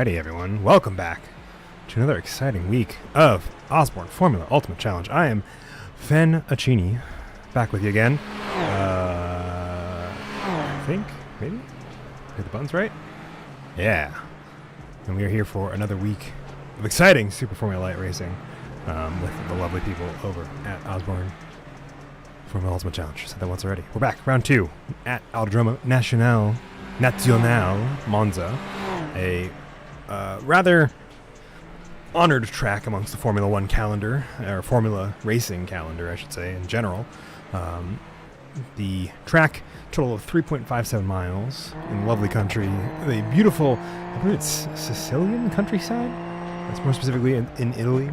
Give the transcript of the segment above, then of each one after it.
Alrighty, everyone. Welcome back to another exciting week of Osborne Formula Ultimate Challenge. I am Fen Acini, back with you again. I think, maybe? Hit the buttons right? Yeah. And we are here for another week of exciting Super Formula Light racing with the lovely people over at Osborne Formula Ultimate Challenge. Said that once already. We're back, round 2, at Autodromo Nacional Monza. A rather honored track amongst the Formula One calendar, or Formula Racing calendar, I should say, in general. The track, total of 3.57 miles in lovely country. The beautiful, I believe it's Sicilian countryside? That's more specifically in Italy.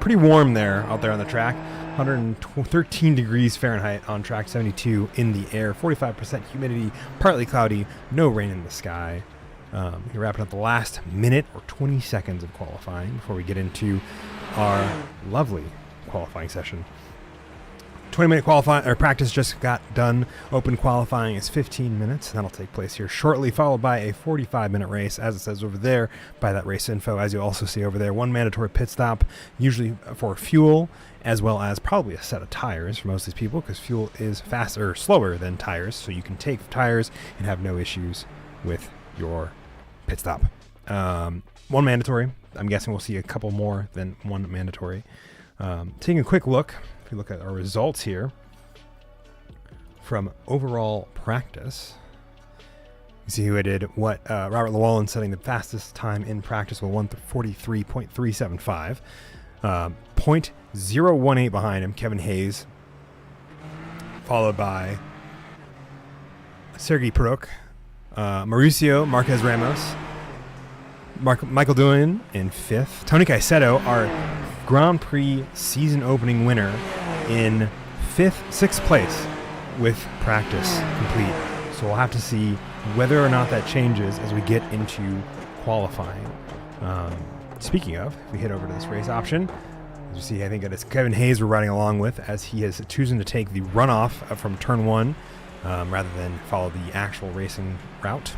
Pretty warm there, out there on the track. 113 degrees Fahrenheit on track, 72 in the air, 45% humidity, partly cloudy, no rain in the sky. You're wrapping up the last minute or 20 seconds of qualifying before we get into our lovely qualifying session. 20-minute qualifying or practice just got done. Open qualifying is 15 minutes. That'll take place here shortly, followed by a 45-minute race, as it says over there by that race info. As you also see over there, one mandatory pit stop, usually for fuel, as well as probably a set of tires for most of these people, because fuel is faster or slower than tires, so you can take tires and have no issues with your pit stop. One mandatory. I'm guessing we'll see a couple more than one mandatory. Taking a quick look, if you look at our results here from overall practice, you see who I did what. Robert Llewellyn setting the fastest time in practice with 1:43.375. 0.018 behind him, Kevin Hayes, followed by Sergei Peruk, Mauricio Marquez Ramos, Michael Doohan in 5th. Tony Caicedo, our Grand Prix season opening winner, in 6th place with practice complete. So we'll have to see whether or not that changes as we get into qualifying. Speaking of, if we head over to this race option, as you see, I think it is Kevin Hayes we're riding along with, as he is choosing to take the runoff from turn 1 rather than follow the actual racing route.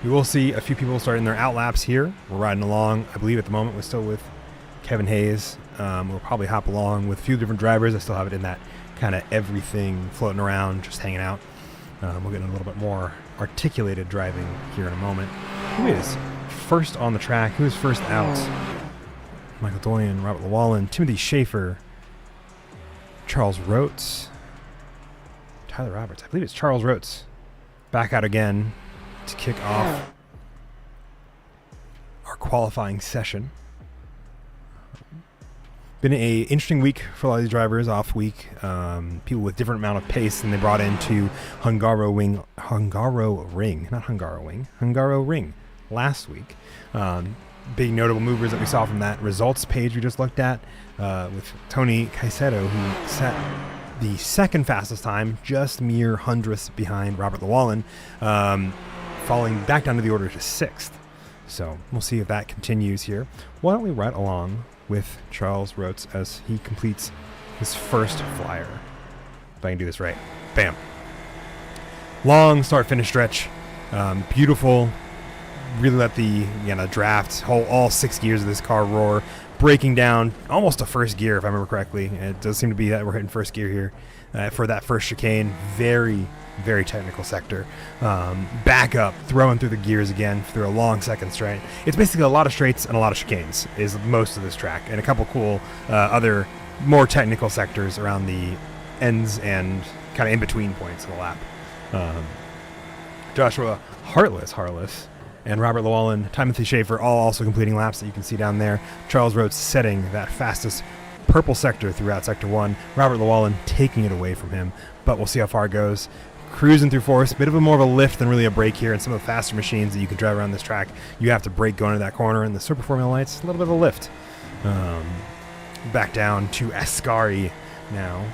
We will see a few people starting their out laps here. We're riding along. I believe at the moment we're still with Kevin Hayes. We'll probably hop along with a few different drivers. I still have it in that kind of everything floating around, just hanging out. We'll get a little bit more articulated driving here in a moment. Who is first on the track? Who is first out? Michael Doohan, Robert Llewellyn, Timothy Schaefer, Charles Rotes, Tyler Roberts. I believe it's Charles Rotes back out again to kick off our qualifying session. Been a interesting week for a lot of these drivers, off week. People with different amount of pace than they brought into Hungaroring last week. Big notable movers that we saw from that results page we just looked at, with Tony Caicedo, who set the second fastest time, just mere hundredths behind Robert Llewellyn, falling back down to the order to 6th. So we'll see if that continues here. Why don't we ride along with Charles Rotes as he completes his first flyer. If I can do this right. Bam. Long start-finish stretch. Beautiful. Really let the draft, all 6 gears of this car roar. Breaking down almost a first gear, if I remember correctly. It does seem to be that we're hitting first gear here for that first chicane. Very, very technical sector. Back up, throwing through the gears again through a long second straight. It's basically a lot of straights and a lot of chicanes is most of this track, and a couple cool other more technical sectors around the ends and kind of in between points of the lap. Joshua Hartless and Robert Llewellyn, Timothy Schaefer, all also completing laps that you can see down there. Charles Rotes setting that fastest purple sector throughout Sector 1. Robert Llewellyn taking it away from him, but we'll see how far it goes. Cruising through fourth, bit of more of a lift than really a brake here, and some of the faster machines that you can drive around this track, you have to brake going into that corner, and the Super Formula Lights, a little bit of a lift. Back down to Ascari now,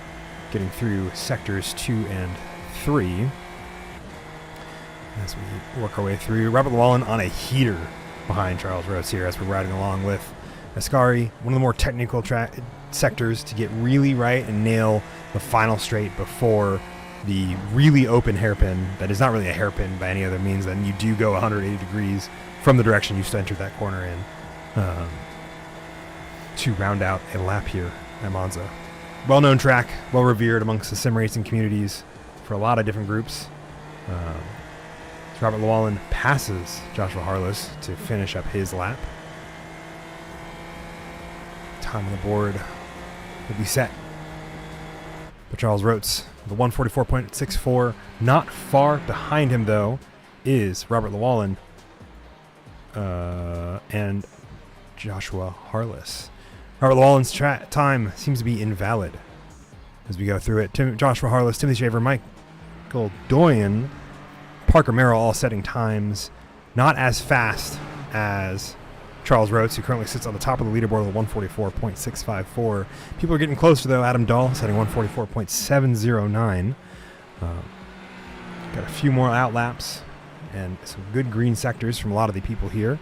getting through Sectors 2 and 3. As we work our way through, Robert Llewellyn on a heater behind Charles Rotes here as we're riding along with Ascari, one of the more technical sectors to get really right and nail the final straight before the really open hairpin that is not really a hairpin by any other means, then you do go 180 degrees from the direction you just entered that corner in to round out a lap here at Monza. Well-known track, well-revered amongst the sim racing communities for a lot of different groups. Robert Llewellyn passes Joshua Harless to finish up his lap. Time on the board will be set. But Charles Rotes, the 144.64, not far behind him though, is Robert Llewellyn and Joshua Harless. Robert Llewellyn's time seems to be invalid as we go through it. Joshua Harless, Timothy Shaver, Michael Doyen, Parker Merrill all setting times not as fast as Charles Rotes, who currently sits on the top of the leaderboard with a 144.654. People are getting closer, though. Adam Dahl setting 144.709. Got a few more out laps and some good green sectors from a lot of the people here.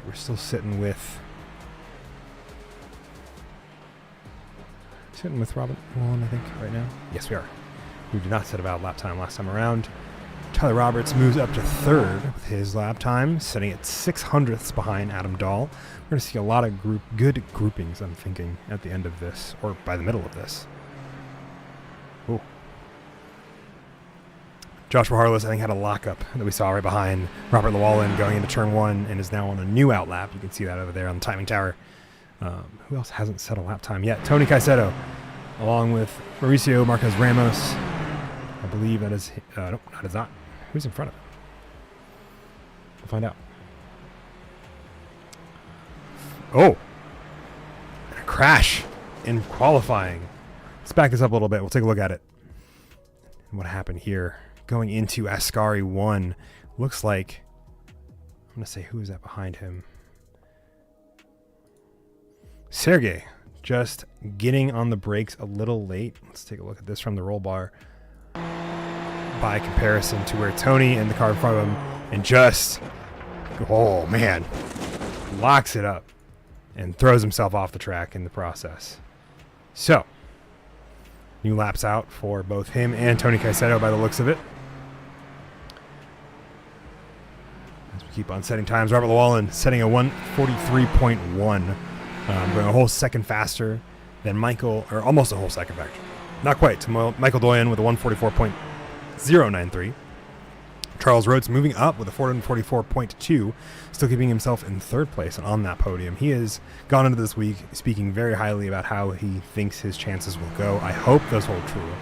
We're still sitting with Robert Llewellyn, I think, right now. Yes, we are. We did not set a valid lap time last time around. Tyler Roberts moves up to third with his lap time, sitting at 600ths behind Adam Dahl. We're going to see a lot of good groupings, I'm thinking, at the end of this, or by the middle of this. Ooh. Joshua Harless, I think, had a lockup that we saw right behind Robert Llewellyn going into turn one and is now on a new out lap. You can see that over there on the timing tower. Who else hasn't set a lap time yet? Tony Caicedo, along with Mauricio Marquez Ramos. I believe that is... no, that is not. Who's in front of it? We'll find out. Oh! A crash in qualifying. Let's back this up a little bit. We'll take a look at it. And what happened here. Going into Ascari 1. Looks like... I'm going to say, who is that behind him? Sergey. Just getting on the brakes a little late. Let's take a look at this from the roll bar. By comparison to where Tony and the car in front of him, and just, oh man, locks it up and throws himself off the track in the process. So, new laps out for both him and Tony Caicedo by the looks of it. As we keep on setting times, Robert Llewellyn setting a 143.1, going a whole second faster than Michael, or almost a whole second faster. Not quite, to Michael Doyen with a 144.093. Charles Rotes moving up with a 444.2, still keeping himself in third place and on that podium. He has gone into this week speaking very highly about how he thinks his chances will go. I hope those hold true.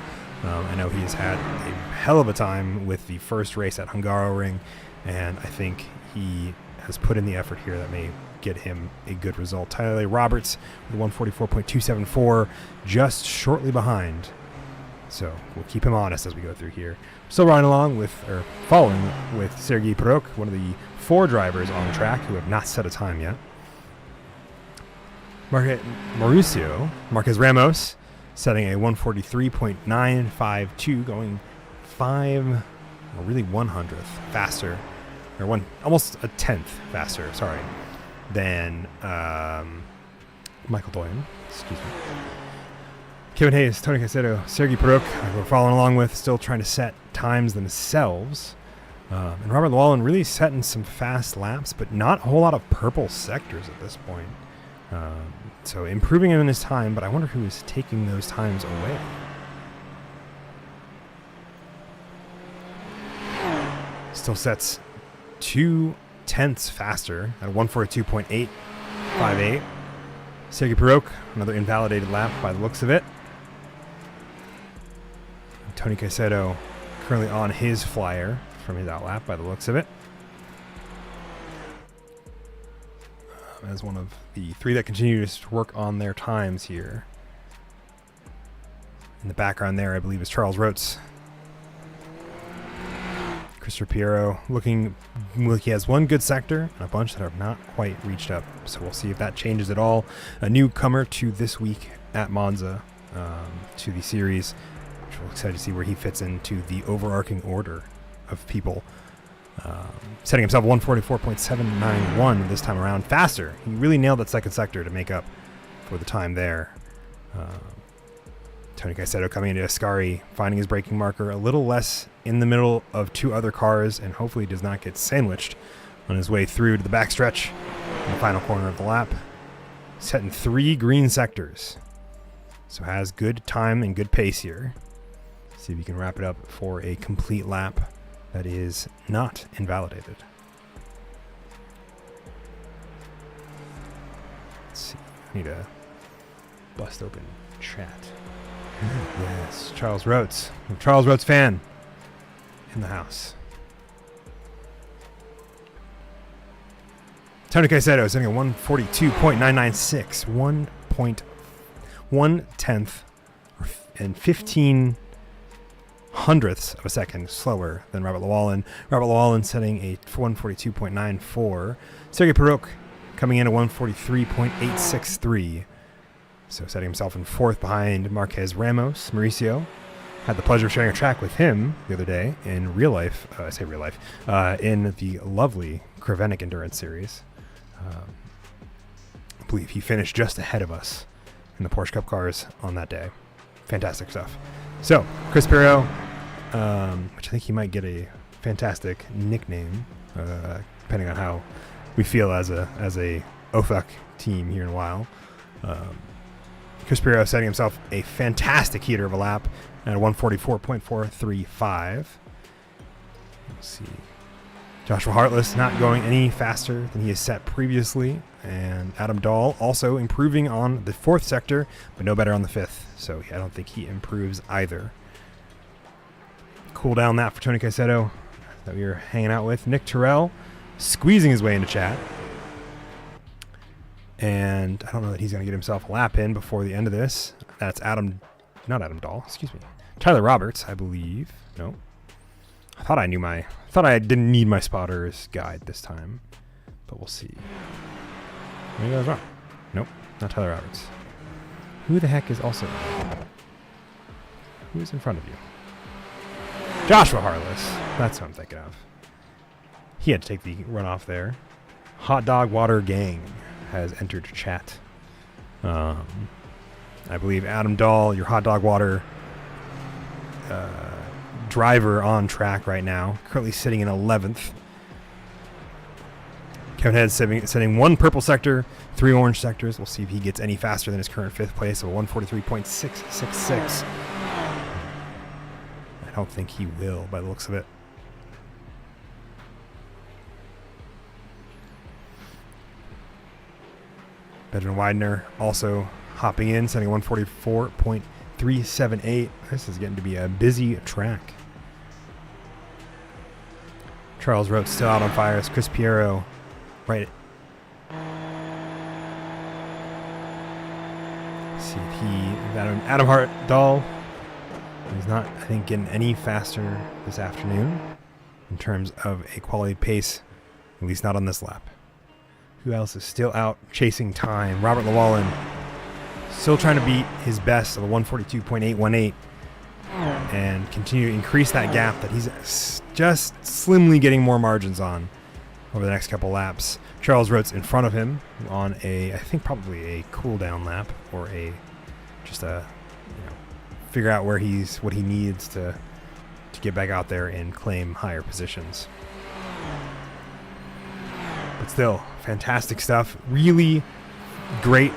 I know he has had a hell of a time with the first race at Hungaroring, and I think he has put in the effort here that may get him a good result. Tyler Roberts with 144.274, just shortly behind. So we'll keep him honest as we go through here. Still riding along with, or following with Sergei Peruk, one of the 4 drivers on the track who have not set a time yet. Mauricio Marquez Ramos setting a 143.952, going 1/100th faster, or almost a 10th faster, sorry, than Michael Doyen. Excuse me. Kevin Hayes, Tony Caicedo, Sergei Peruk, we're following along with, still trying to set times themselves. And Robert Llewellyn really setting some fast laps, but not a whole lot of purple sectors at this point. So improving him in his time, but I wonder who is taking those times away. Still sets 0.2 faster at 142.858. Sergei Peruk, another invalidated lap by the looks of it. Tony Caicedo currently on his flyer from his outlap by the looks of it. As one of the 3 that continue to work on their times here. In the background there, I believe, is Charles Rotes. Christopher Piero looking like he has one good sector and a bunch that have not quite reached up. So we'll see if that changes at all. A newcomer to this week at Monza, to the series, which we're excited to see where he fits into the overarching order of people. Setting himself 144.791 this time around. Faster. He really nailed that second sector to make up for the time there. Tony Caicedo coming into Ascari, finding his braking marker a little less in the middle of two other cars, and hopefully does not get sandwiched on his way through to the backstretch in the final corner of the lap. Setting 3 green sectors. So has good time and good pace here. See if he can wrap it up for a complete lap that is not invalidated. Let's see. I need to bust open chat. Yes, Charles Rhodes. Charles Rhodes fan in the house. Tony Caicedo sitting at 142.996, 1.1 and 15 hundredths of a second slower than Robert Llewellyn. Robert Llewellyn setting a 142.94. Sergei Peruk coming in at 143.863. So setting himself in 4th behind Marquez Ramos. Mauricio had the pleasure of sharing a track with him the other day in real life. I say real life. In the lovely Krevenik Endurance Series. I believe he finished just ahead of us in the Porsche Cup cars on that day. Fantastic stuff. So, Chris Pirro, which I think he might get a fantastic nickname, depending on how we feel as a OFUC team here in a while. Chris Pirro setting himself a fantastic heater of a lap at 144.435. Let's see. Joshua Hartless not going any faster than he has set previously. And Adam Dahl also improving on the 4th sector, but no better on the 5th. So I don't think he improves either. Cool down that for Tony Caicedo that we were hanging out with. Nick Terrell squeezing his way into chat. And I don't know that he's going to get himself a lap in before the end of this. That's not Adam Dahl, excuse me. Tyler Roberts, I believe. No. I thought I didn't need my spotter's guide this time, but we'll see. Maybe I was wrong. Nope, not Tyler Roberts. Who the heck is also? Who is in front of you? Joshua Harless. That's who I'm thinking of. He had to take the runoff there. Hot Dog Water Gang has entered chat. I believe Adam Dahl, your Hot Dog Water driver on track right now, currently sitting in 11th. Kevin Head setting 1 purple sector, 3 orange sectors. We'll see if he gets any faster than his current 5th place of 143.666. I don't think he will by the looks of it. Benjamin Widener also hopping in, setting 144.378. This is getting to be a busy track. Charles Rhodes still out on fire. It's Chris Piero right. Let's see if Adam Hartdahl is not, I think, getting any faster this afternoon in terms of a quality pace, at least not on this lap. Who else is still out chasing time? Robert Llewellyn still trying to beat his best of a 142.818 and continue to increase that gap that he's just slimly getting more margins on over the next couple laps. Charles Rhodes in front of him on I think probably a cool down lap or figure out what he needs to get back out there and claim higher positions. But still, fantastic stuff. Really great,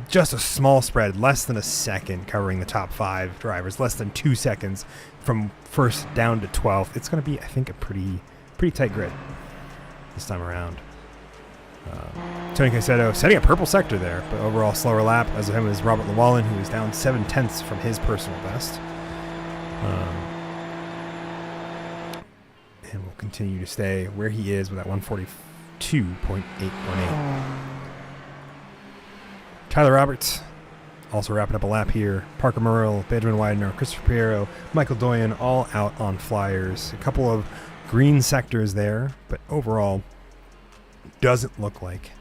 just a small spread, less than a second covering the top 5 drivers, less than 2 seconds from 1st down to 12th. It's going to be, I think, a pretty tight grid this time around. Tony Caicedo setting a purple sector there, but overall slower lap as of him is Robert Llewellyn, who is down 7/10 from his personal best. And will continue to stay where he is with that 142.818. Tyler Roberts also wrapping up a lap here. Parker Murrell, Benjamin Widener, Christopher Piero, Michael Doyen all out on flyers. A couple of green sectors there, but overall doesn't look like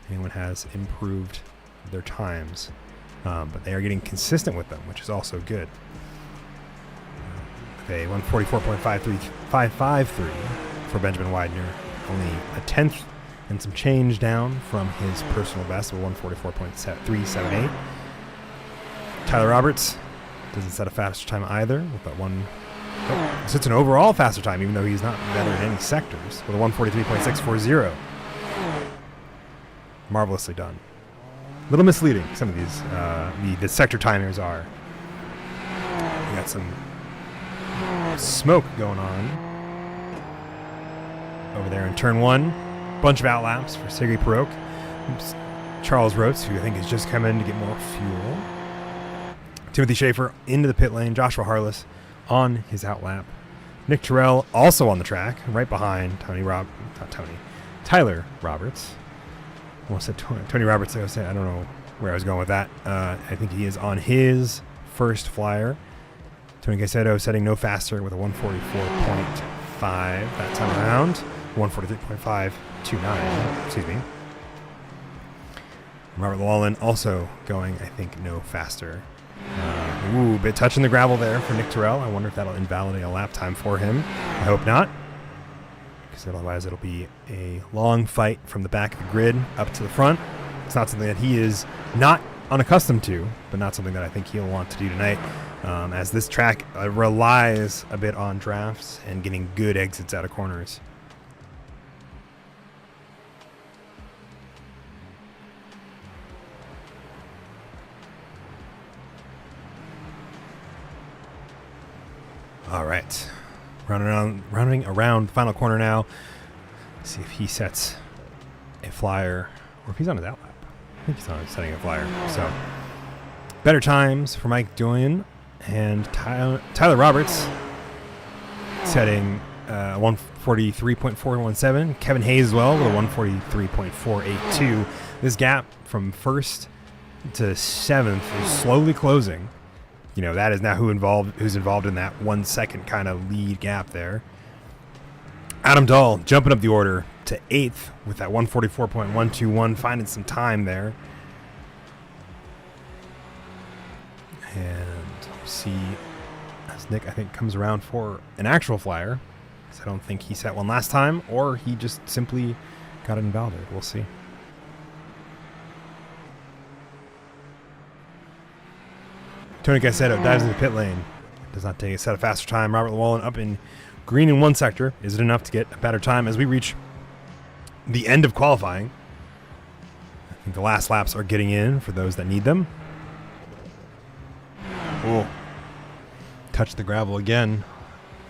anyone has improved their times. But they are getting consistent with them, which is also good. Okay, 144.553 for Benjamin Widener. Only a 10th and some change down from his personal best of 144.378. Tyler Roberts doesn't set a faster time either with that one. Oh, sets an overall faster time, even though he's not better in any sectors, with a 143.640. Marvelously done. A little misleading, some of these, the sector timers are. We got some smoke going on over there in turn 1. Bunch of outlaps for Sergei Perok. Charles Rotes, who I think has just come in to get more fuel. Timothy Schaefer into the pit lane. Joshua Harless on his outlap. Nick Terrell also on the track, right behind Tyler Roberts. Almost said Tony Roberts. I don't know where I was going with that. I think he is on his first flyer. Tony Caicedo setting no faster with a 144.5 that time around. 143.529, excuse me. Robert Llewellyn also going, I think, no faster. Bit touching the gravel there for Nick Terrell. I wonder if that'll invalidate a lap time for him. I hope not, because otherwise it'll be a long fight from the back of the grid up to the front. It's not something that he is not unaccustomed to, but not something that I think he'll want to do tonight, as this track relies a bit on drafts and getting good exits out of corners. All right, rounding around the final corner now. See if he sets a flyer, or if he's on his outlap. I think he's on setting a flyer. So, better times for Mike Doyen and Tyler Roberts setting 143.417. Kevin Hayes as well with a 143.482. This gap from first to seventh is slowly closing. You know, that is now who's involved in that 1 second kind of lead gap there. Adam Dahl jumping up the order to 8th with that 144.121, finding some time there. And see, as Nick, I think, comes around for an actual flyer, because I don't think he set one last time, or he just simply got it invalidated. We'll see. Tony Caicedo dives in the pit lane. Does not take a set of faster time. Robert Llewellyn up in green in one sector. Is it enough to get a better time as we reach the end of qualifying? I think the last laps are getting in for those that need them. Oh, touch the gravel again.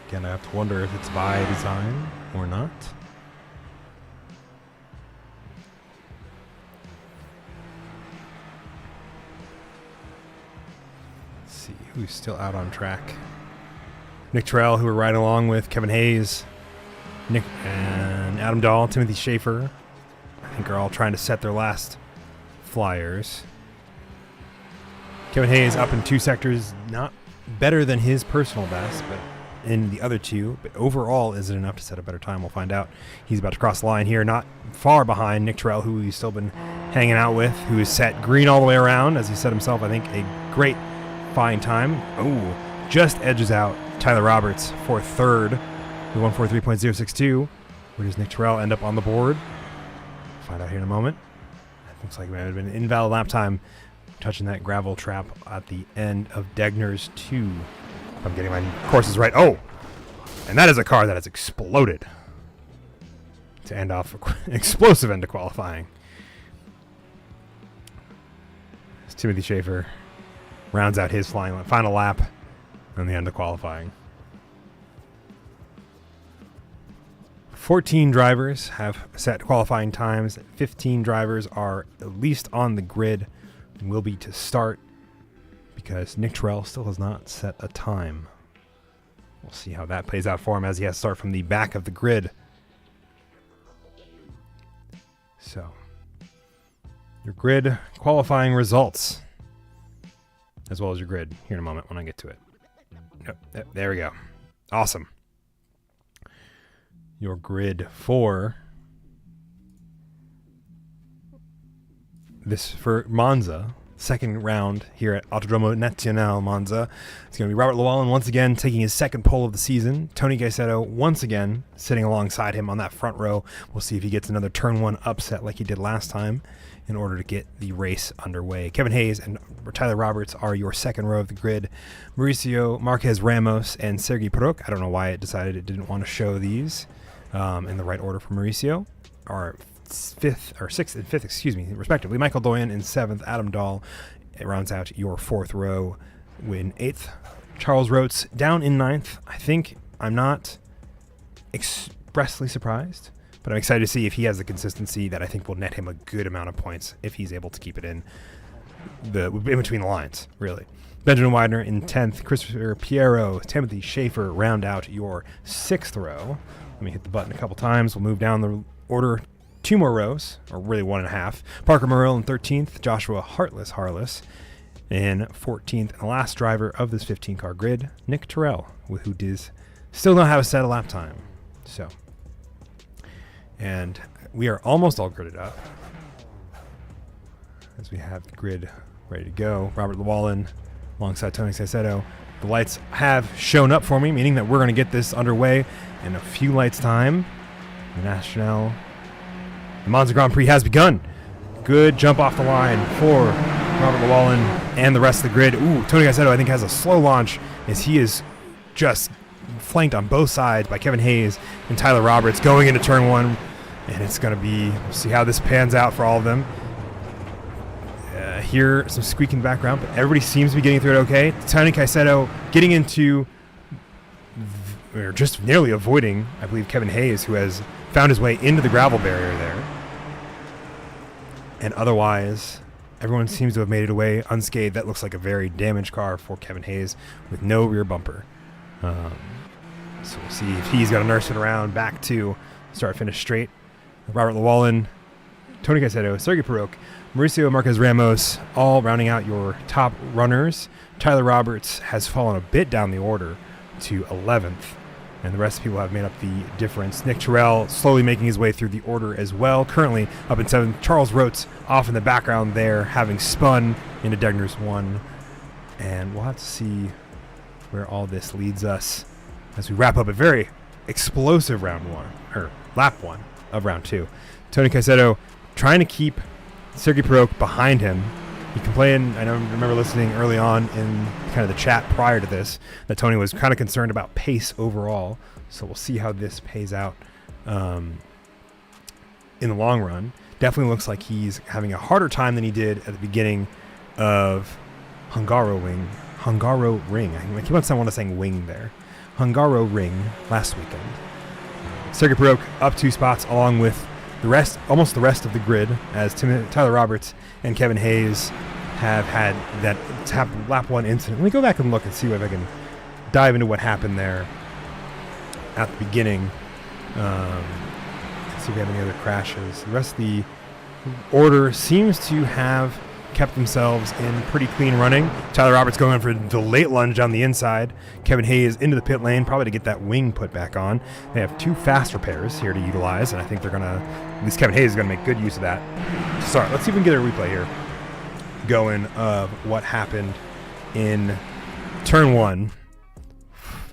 Again, I have to wonder if it's by design or not. Who's still out on track? Nick Terrell, who we're riding along with, Kevin Hayes, Nick and Adam Dahl, Timothy Schaefer, I think are all trying to set their last flyers. Kevin Hayes up in 2 sectors, not better than his personal best, but in the other 2. But overall, is it enough to set a better time? We'll find out. He's about to cross the line here, not far behind Nick Terrell, who he's still been hanging out with, who is set green all the way around, as he said himself, I think a great fine time. Oh, just edges out Tyler Roberts for third with 143.062. Where does Nick Terrell end up on the board? Find out here in a moment. It looks like it might have been an invalid lap time, touching that gravel trap at the end of Degner's 2. If I'm getting my courses right. Oh, and that is a car that has exploded to end off an explosive end to qualifying. It's Timothy Schaefer rounds out his final lap on the end of qualifying. 14 drivers have set qualifying times. 15 drivers are at least on the grid and will be to start, because Nick Terrell still has not set a time. We'll see how that plays out for him as he has to start from the back of the grid. So, your grid qualifying results, as well as your grid, here in a moment when I get to it. Yep, there we go. Awesome. Your grid for Monza, second round here at Autodromo Nazionale Monza. It's going to be Robert Llewellyn once again taking his second pole of the season. Tony Caicedo once again sitting alongside him on that front row. We'll see if he gets another turn 1 upset like he did last time in order to get the race underway. Kevin Hayes and Tyler Roberts are your second row of the grid. Mauricio Marquez Ramos and Sergei Peruk, I don't know why it decided it didn't want to show these in the right order for Mauricio, are sixth and fifth, respectively. Michael Doyen in seventh, Adam Dahl rounds out your fourth row in eighth. Charles Rotes down in ninth. I think I'm not expressly surprised, but I'm excited to see if he has the consistency that I think will net him a good amount of points if he's able to keep it in between the lines, really. Benjamin Widener in 10th. Christopher Piero, Timothy Schaefer round out your sixth row. Let me hit the button a couple times. We'll move down the order 2 more rows, or really 1.5. Parker Morrill in 13th. Joshua Harless in 14th. And the last driver of this 15-car grid, Nick Terrell, who does still don't have a set of lap time. So, and we are almost all gridded up as we have the grid ready to go. Robert Llewellyn alongside Tony Caicedo. The lights have shown up for me, meaning that we're going to get this underway in a few lights' time. The Monza Grand Prix has begun. Good jump off the line for Robert Llewellyn and the rest of the grid. Ooh, Tony Caicedo, I think, has a slow launch as he is just flanked on both sides by Kevin Hayes and Tyler Roberts going into turn one. And it's going to be, we'll see how this pans out for all of them. Hear some squeak in the background, but everybody seems to be getting through it okay. Tony Caicedo getting into, or just nearly avoiding, I believe, Kevin Hayes, who has found his way into the gravel barrier there. And otherwise, everyone seems to have made it away unscathed. That looks like a very damaged car for Kevin Hayes with no rear bumper. So we'll see if he's got to nurse it around back to start-finish straight. Robert Llewellyn, Tony Caicedo, Sergei Peruk, Mauricio Marquez Ramos, all rounding out your top runners. Tyler Roberts has fallen a bit down the order to 11th, and the rest of the people have made up the difference. Nick Terrell slowly making his way through the order as well, currently up in 7th. Charles Rotes off in the background there, having spun into Degner's 1. And we'll have to see where all this leads us as we wrap up a very explosive lap 1 of round 2. Tony Caicedo trying to keep Sergei Peruk behind him. He complained, I remember listening early on in kind of the chat prior to this, that Tony was kind of concerned about pace overall. So we'll see how this pays out in the long run. Definitely looks like he's having a harder time than he did at the beginning of Hungaroring. I keep on wanting to say wing there. Hungaroring last weekend. Sergei Peruk up 2 spots along with almost the rest of the grid, as Tyler Roberts and Kevin Hayes have had that lap 1 incident. Let me go back and look and see if I can dive into what happened there at the beginning. See if we have any other crashes. The rest of the order seems to have kept themselves in pretty clean running. Tyler Roberts going for the late lunge on the inside. Kevin Hayes into the pit lane, probably to get that wing put back on. They have 2 fast repairs here to utilize, and I think they're going to, at least Kevin Hayes is going to make good use of that. Sorry, let's see if we can get a replay here going of what happened in turn 1.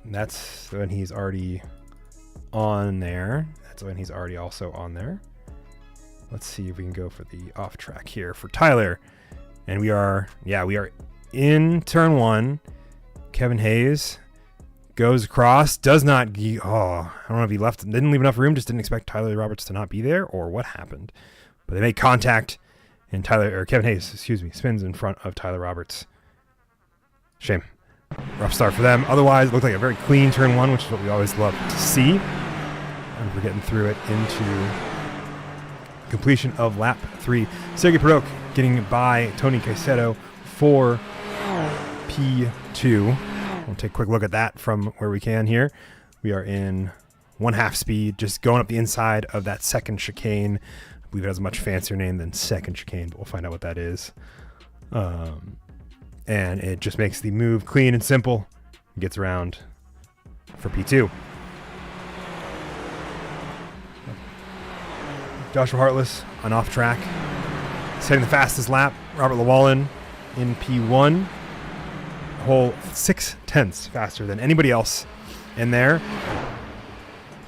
That's when he's already on there. That's when he's already also on there. Let's see if we can go for the off track here for Tyler. And we are in turn 1. Kevin Hayes goes across, does not, I don't know if he didn't leave enough room, just didn't expect Tyler Roberts to not be there, or what happened. But they made contact, and Kevin Hayes, spins in front of Tyler Roberts. Shame. Rough start for them. Otherwise, it looked like a very clean turn 1, which is what we always love to see. And we're getting through it into completion of lap 3. Sergei Peruk getting by Tony Caicedo for P2. We'll take a quick look at that from where we can here. We are in 1/2 speed, just going up the inside of that second chicane. I believe it has a much fancier name than second chicane, but we'll find out what that is. And it just makes the move clean and simple. Gets around for P2. Joshua Hartless on off track, setting the fastest lap. Robert Llewellyn in P1, a whole 0.6 faster than anybody else in there.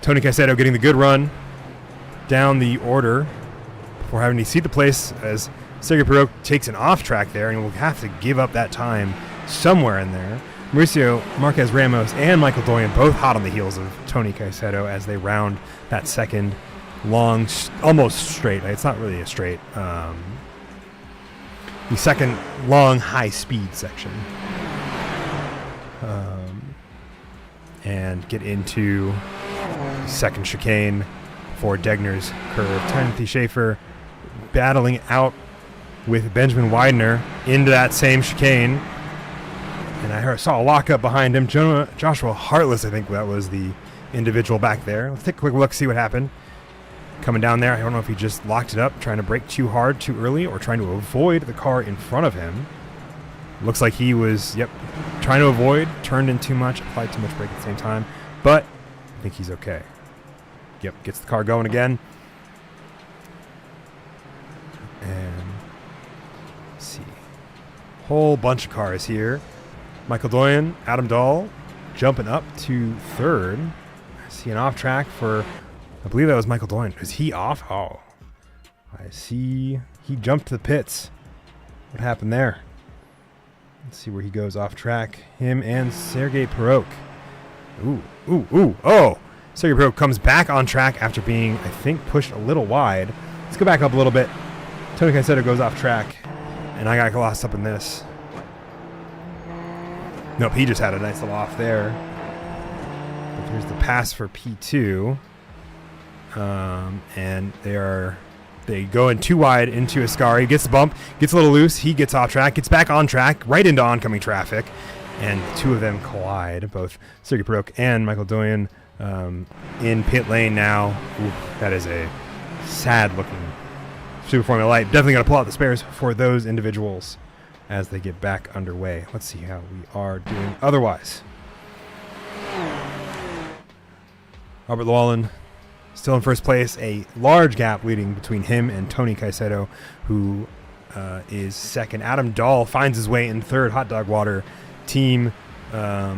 Tony Caicedo getting the good run down the order, before having to cede the place as Sergei Perot takes an off track there, and will have to give up that time somewhere in there. Mauricio Marquez Ramos and Michael Doyen both hot on the heels of Tony Caicedo as they round that second long, almost straight. It's not really a straight. The second long high-speed section. And get into the second chicane for Degner's curve. Timothy Schaefer battling out with Benjamin Widener into that same chicane. And I saw a lockup behind him. Joshua Hartless, I think that was the individual back there. Let's take a quick look, see what happened. Coming down there, I don't know if he just locked it up, trying to brake too hard, too early, or trying to avoid the car in front of him. Looks like he was, trying to avoid, turned in too much, applied too much brake at the same time, but I think he's okay. Gets the car going again. And let's see. Whole bunch of cars here. Michael Doyen, Adam Dahl jumping up to third. I see an off track for, I believe that was Michael Doyen. Is he off? Oh, I see. He jumped to the pits. What happened there? Let's see where he goes off track. Him and Sergei Perot. Oh! Sergei Perot comes back on track after being, I think, pushed a little wide. Let's go back up a little bit. Tony Caicedo goes off track, and I got lost up in this. Nope, he just had a nice little off there. But there's the pass for P2. And they go in too wide into Ascari. Gets the bump, gets a little loose. He gets off track, gets back on track, right into oncoming traffic. And the two of them collide, both Sergei Perot and Michael Doyen in pit lane now. Ooh, that is a sad-looking Super Formula Light. Definitely going to pull out the spares for those individuals as they get back underway. Let's see how we are doing otherwise. Robert Llewellyn still in first place, a large gap leading between him and Tony Caicedo, who is second. Adam Dahl finds his way in third. Hot Dog Water team are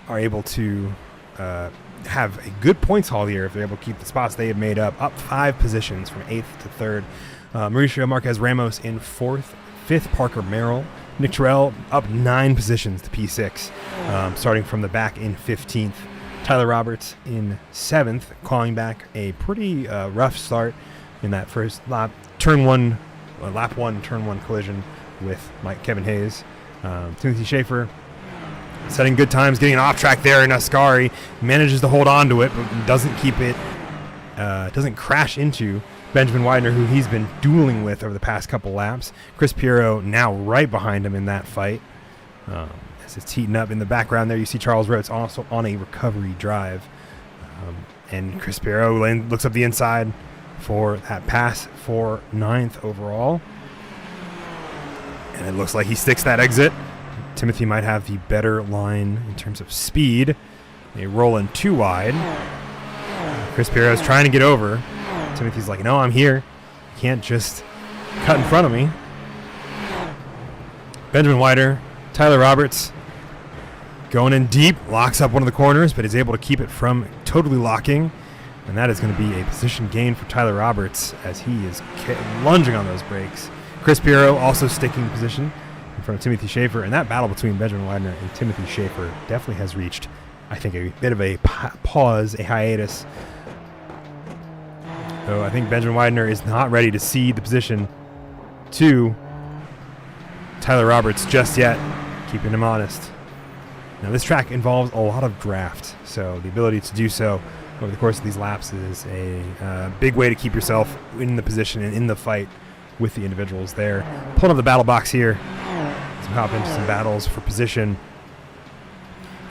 able to have a good points haul here if they're able to keep the spots they have made up 5 positions from 8th to 3rd. Mauricio Marquez Ramos in 4th, 5th Parker Merrill. Nick Terrell up 9 positions to P6, starting from the back in 15th. Tyler Roberts in 7th, clawing back a pretty rough start in that first lap. Lap 1, turn 1 collision with Kevin Hayes. Timothy Schaefer setting good times, getting an off track there in Ascari, manages to hold on to it, but doesn't keep it, doesn't crash into Benjamin Widener, who he's been dueling with over the past couple laps. Chris Piero now right behind him in that fight. As it's heating up in the background there, you see Charles Rhodes also on a recovery drive. And Chris Piero looks up the inside for that pass for 9th overall. And it looks like he sticks that exit. Timothy might have the better line in terms of speed. They roll in too wide. Chris Piero's trying to get over. Timothy's like, no, I'm here. You can't just cut in front of me. Benjamin Widener, Tyler Roberts going in deep, locks up one of the corners, but is able to keep it from totally locking. And that is going to be a position gain for Tyler Roberts as he is lunging on those brakes. Chris Piero also sticking position in front of Timothy Schaefer. And that battle between Benjamin Widener and Timothy Schaefer definitely has reached, I think, a bit of a pause, a hiatus. So I think Benjamin Widener is not ready to cede the position to Tyler Roberts just yet, keeping him honest. Now this track involves a lot of draft, so the ability to do so over the course of these laps is a big way to keep yourself in the position and in the fight with the individuals there. Pulling up the battle box here to hop into some battles for position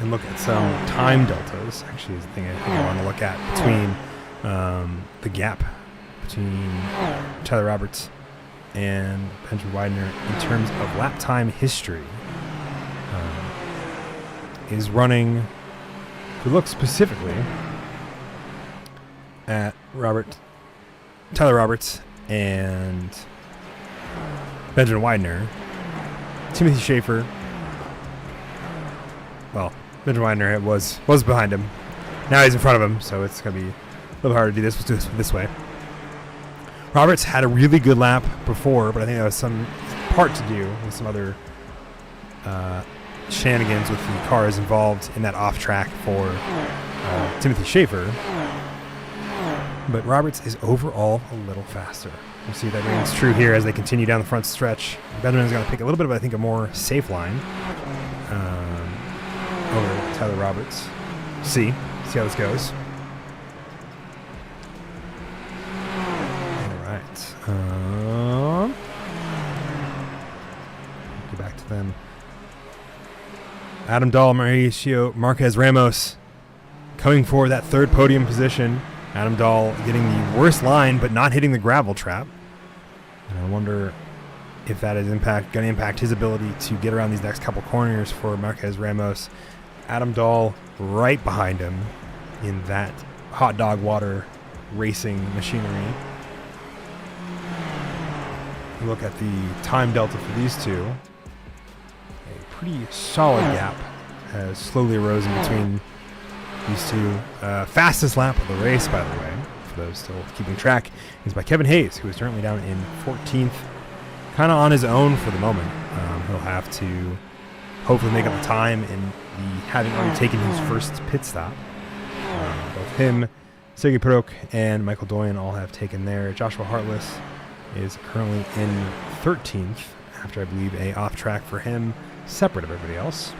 and look at some time deltas. Actually, is the thing I think I want to look at between the gap between Tyler Roberts and Benjamin Widener in terms of lap time history. Is running, if we look specifically at Tyler Roberts and Benjamin Widener, Timothy Schaefer, well, Benjamin Widener was behind him. Now he's in front of him, so it's going to be little harder to do this. Let's do this this way. Roberts had a really good lap before, but I think that was some part to do with some other shenanigans with the cars involved in that off track for Timothy Schaefer. But Roberts is overall a little faster. We'll see if that remains true here as they continue down the front stretch. Benjamin's going to pick a little bit of, I think, a more safe line over Tyler Roberts. See how this goes. All right. Get back to them. Adam Dahl, Mauricio Marquez Ramos coming for that third podium position. Adam Dahl getting the worst line, but not hitting the gravel trap. And I wonder if that is going to impact his ability to get around these next couple corners for Marquez Ramos. Adam Dahl right behind him in that hot dog water racing machinery. Look at the time delta for these two. A pretty solid gap has slowly arisen between these two. Fastest lap of the race, by the way, for those still keeping track, is by Kevin Hayes, who is currently down in 14th, kind of on his own for the moment. He'll have to hopefully make up the time in having already taken his first pit stop. Both him, Sergey Peruk, and Michael Doyen all have taken there. Joshua Hartless is currently in 13th after, I believe, a off track for him, separate of everybody else.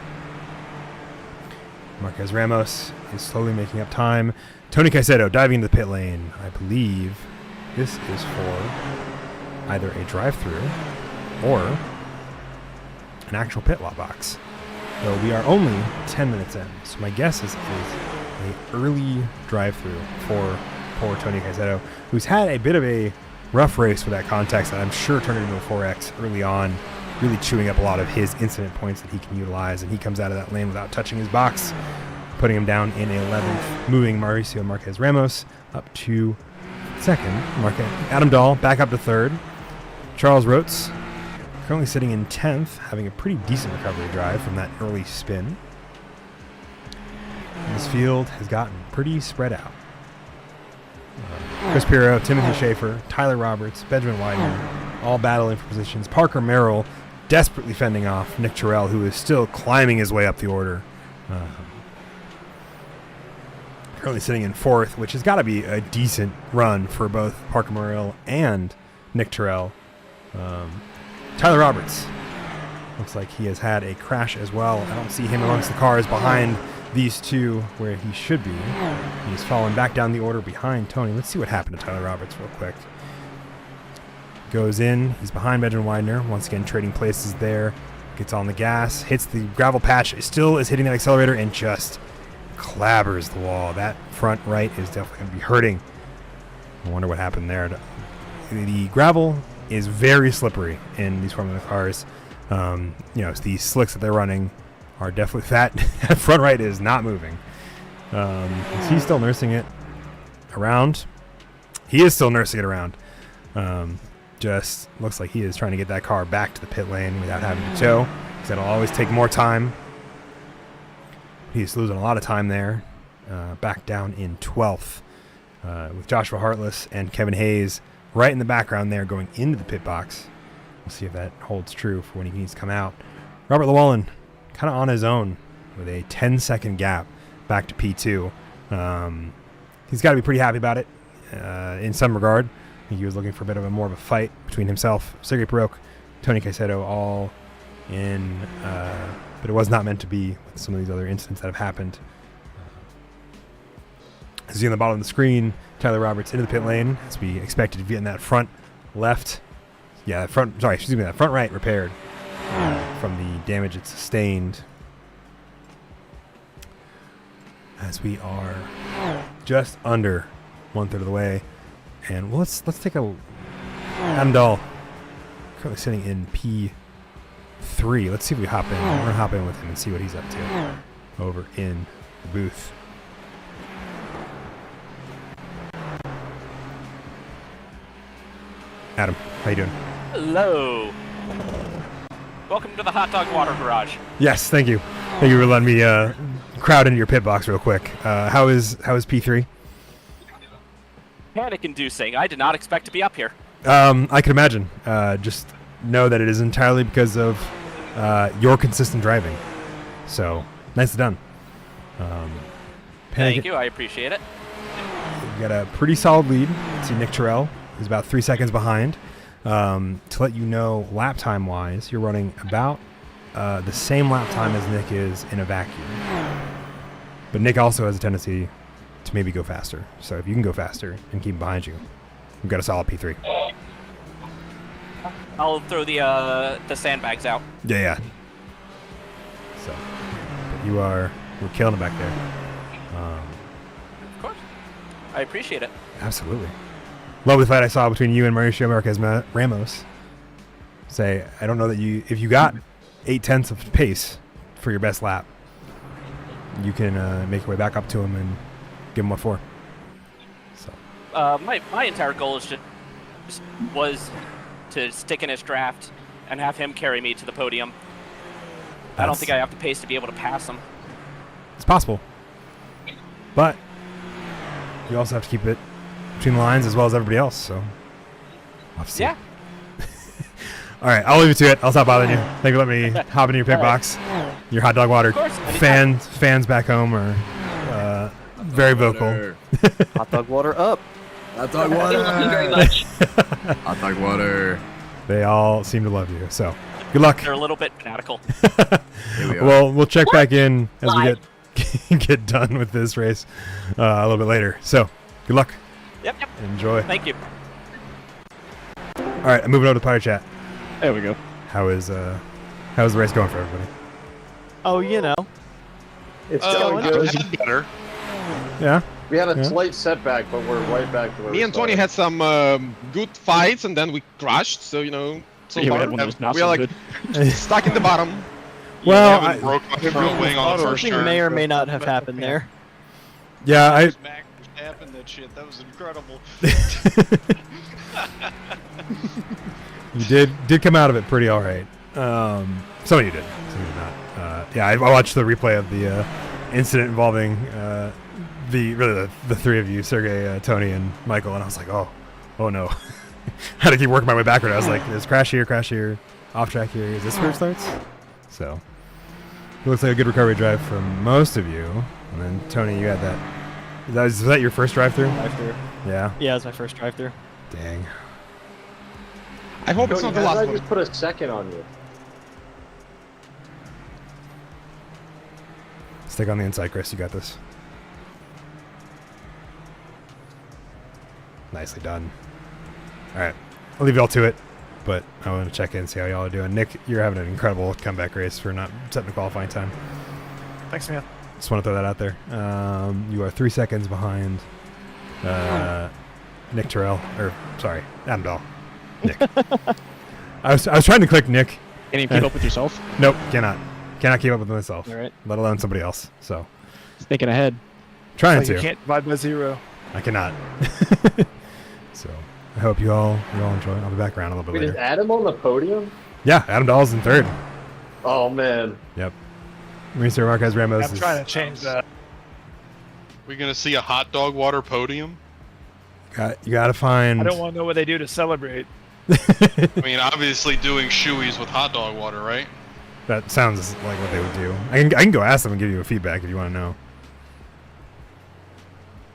Marquez Ramos is slowly making up time. Tony Caicedo diving into the pit lane. I believe this is for either a drive-through or an actual pit lot box. So we are only 10 minutes in. So my guess is an early drive-through for poor Tony Caicedo, who's had a bit of a rough race with that context that I'm sure turned into a 4X early on, really chewing up a lot of his incident points that he can utilize, and he comes out of that lane without touching his box, putting him down in 11th, moving Mauricio Marquez Ramos up to second. Adam Dahl back up to third. Charles Rotes currently sitting in 10th, having a pretty decent recovery drive from that early spin. And this field has gotten pretty spread out. Chris Pirro, Timothy Schaefer, Tyler Roberts, Benjamin Widener, all battling for positions. Parker Merrill desperately fending off Nick Terrell, who is still climbing his way up the order. Currently sitting in 4th, which has got to be a decent run for both Parker Merrill and Nick Terrell. Tyler Roberts looks like he has had a crash as well. I don't see him amongst the cars behind these two where he should be. He's fallen back down the order behind Tony. Let's see what happened to Tyler Roberts real quick. Goes in. He's behind Benjamin Widener. Once again, trading places there. Gets on the gas. Hits the gravel patch. Still is hitting that accelerator and just clabbers the wall. That front right is definitely going to be hurting. I wonder what happened there. The gravel is very slippery in these Formula cars. These slicks that they're running are definitely that front right is not moving. Is he still nursing it around? He is still nursing it around. Just looks like he is trying to get that car back to the pit lane without having to tow, because that'll always take more time. He's losing a lot of time there. Back down in 12th with Joshua Hartless and Kevin Hayes right in the background there going into the pit box. We'll see if that holds true for when he needs to come out. Robert Llewellyn kind of on his own with a 10-second gap back to P2. He's got to be pretty happy about it in some regard. I think he was looking for a bit of more of a fight between himself, Sergey Peruk, Tony Caicedo, all in, but it was not meant to be with some of these other incidents that have happened. As you see on the bottom of the screen, Tyler Roberts into the pit lane as we expected to be in that front left. Yeah, that front right repaired from the damage it sustained. As we are just under 1/3 of the way. And let's take a Adam Dahl currently sitting in P3. Let's see if we hop in. We're going to hop in with him and see what he's up to over in the booth. Adam, how you doing? Hello. Welcome to the Hot Dog Water Garage. Yes, thank you. Thank you for letting me crowd into your pit box real quick. How is P3? panic-inducing. I did not expect to be up here. I can imagine. Just know that it is entirely because of your consistent driving. So, nicely done. Thank you. I appreciate it. You got a pretty solid lead. See, Nick Terrell is about 3 seconds behind. To let you know, lap time-wise, you're running about the same lap time as Nick is in a vacuum. But Nick also has a tendency to maybe go faster. So if you can go faster and keep him behind you, you've got a solid P3. I'll throw the sandbags out. Yeah. So, but you're killing it back there. Of course. I appreciate it. Absolutely. Love the fight I saw between you and Mauricio Marquez Ramos. Say, I don't know that if you got 0.8 of pace for your best lap, you can make your way back up to him and give him what for. So. My entire goal is was to stick in his draft and have him carry me to the podium. I don't think I have the pace to be able to pass him. It's possible. But you also have to keep it between the lines as well as everybody else, so we'll have to see. Yeah. All right, I'll leave you to it. I'll stop bothering you. Thank you for letting me hop into your pit box. Your hot dog water fans back home are very vocal. Hot dog water up. Hot dog water. Thank you very much. Hot dog water. They all seem to love you, so good luck. They're a little bit fanatical. Here we are. Well, we'll check back in as Live. we get done with this race a little bit later. So good luck. Yep. Enjoy. Thank you. All right, I'm moving over to Pirate Chat. There we go. How's the race going for everybody? Oh, you know. It's going good. Better. Yeah. We had a Yeah. slight setback, but we're right back to where Me we and Tony started. had some good fights, and then we crashed. So so Yeah, we far had one that was not we so are like stuck in the bottom. Well, Yeah, we broke my front wing on the first Something turn. may or may not have happened there. yeah, I Mac happened that shit. That was incredible. you did come out of it pretty all right. Some of you did. Some of you did not. Yeah, I watched the replay of the incident involving the three of you, Sergey, Tony, and Michael, and I was like, oh no. I had to keep working my way backward. I was like, there's crash here, off track here. Is this where it starts? So it looks like a good recovery drive from most of you. And then Tony, you had that. Was that your first drive-through? Drive-through. Yeah. Yeah, it was my first drive-through. Dang. I hope it's Tony, not the how did last I one. just put a second on you? Stick on the inside, Chris. You got this. Nicely done. All right. I'll leave y'all to it, but I want to check in and see how y'all are doing. Nick, you're having an incredible comeback race for not setting the qualifying time. Thanks, man. Just want to throw that out there. You are 3 seconds behind Nick Terrell. Or, sorry, Adam Dahl. Nick. I was trying to click Nick. Can you keep up with yourself? Nope, cannot. Cannot keep up with myself. All right. Let alone somebody else. So, Thinking ahead. trying Like to. you can't divide by 0. I cannot. So I hope you all enjoy. I'll be back around a little bit Wait, is later. Adam on the podium? Yeah, Adam Dahl's in third. Oh, man. Yep. Mauricio Marquez Ramos I'm is trying to change that. We gonna see a hot dog water podium? you got to find. I don't want to know what they do to celebrate. I mean, obviously doing shoeies with hot dog water, right? That sounds like what they would do. I can go ask them and give you a feedback if you want to know.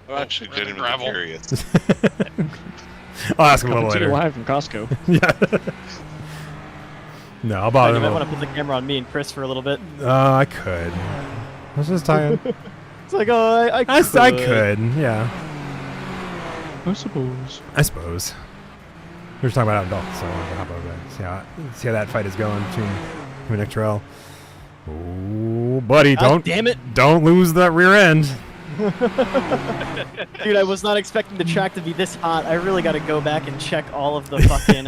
I'm actually genuinely curious. I'll ask him a little Coming to you later. live from Costco. Yeah. No, I'll bother You him. might a want little. to put the camera on me and Chris for a little bit. I could. Let's just tie in. It's like, oh, I I could. Yeah. I suppose. I suppose. We were just talking about Adam Dahl, so I wanted to hop over there. See how that fight is going between him and Nick Terrell. Oh, buddy, God damn it. don't lose that rear end. Dude, I was not expecting the track to be this hot. I really got to go back and check all of the fucking,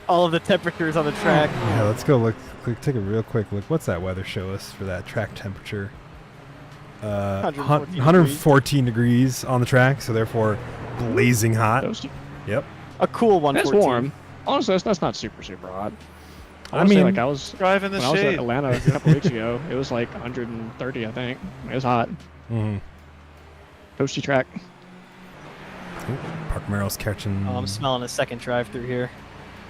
all of the temperatures on the track. Yeah, let's go look. Take a real quick look. What's that weather show us for that track temperature? 114 degrees on the track, so therefore blazing hot. Yep. A cool 114. That's warm. Honestly, that's not super hot. I mean, like I was Drive in the when I was at shade. Atlanta a couple weeks ago. It was like 130, I think. It was hot. mhm. Toasty track. Parker Merrill's catching. Oh, I'm smelling a second drive through here.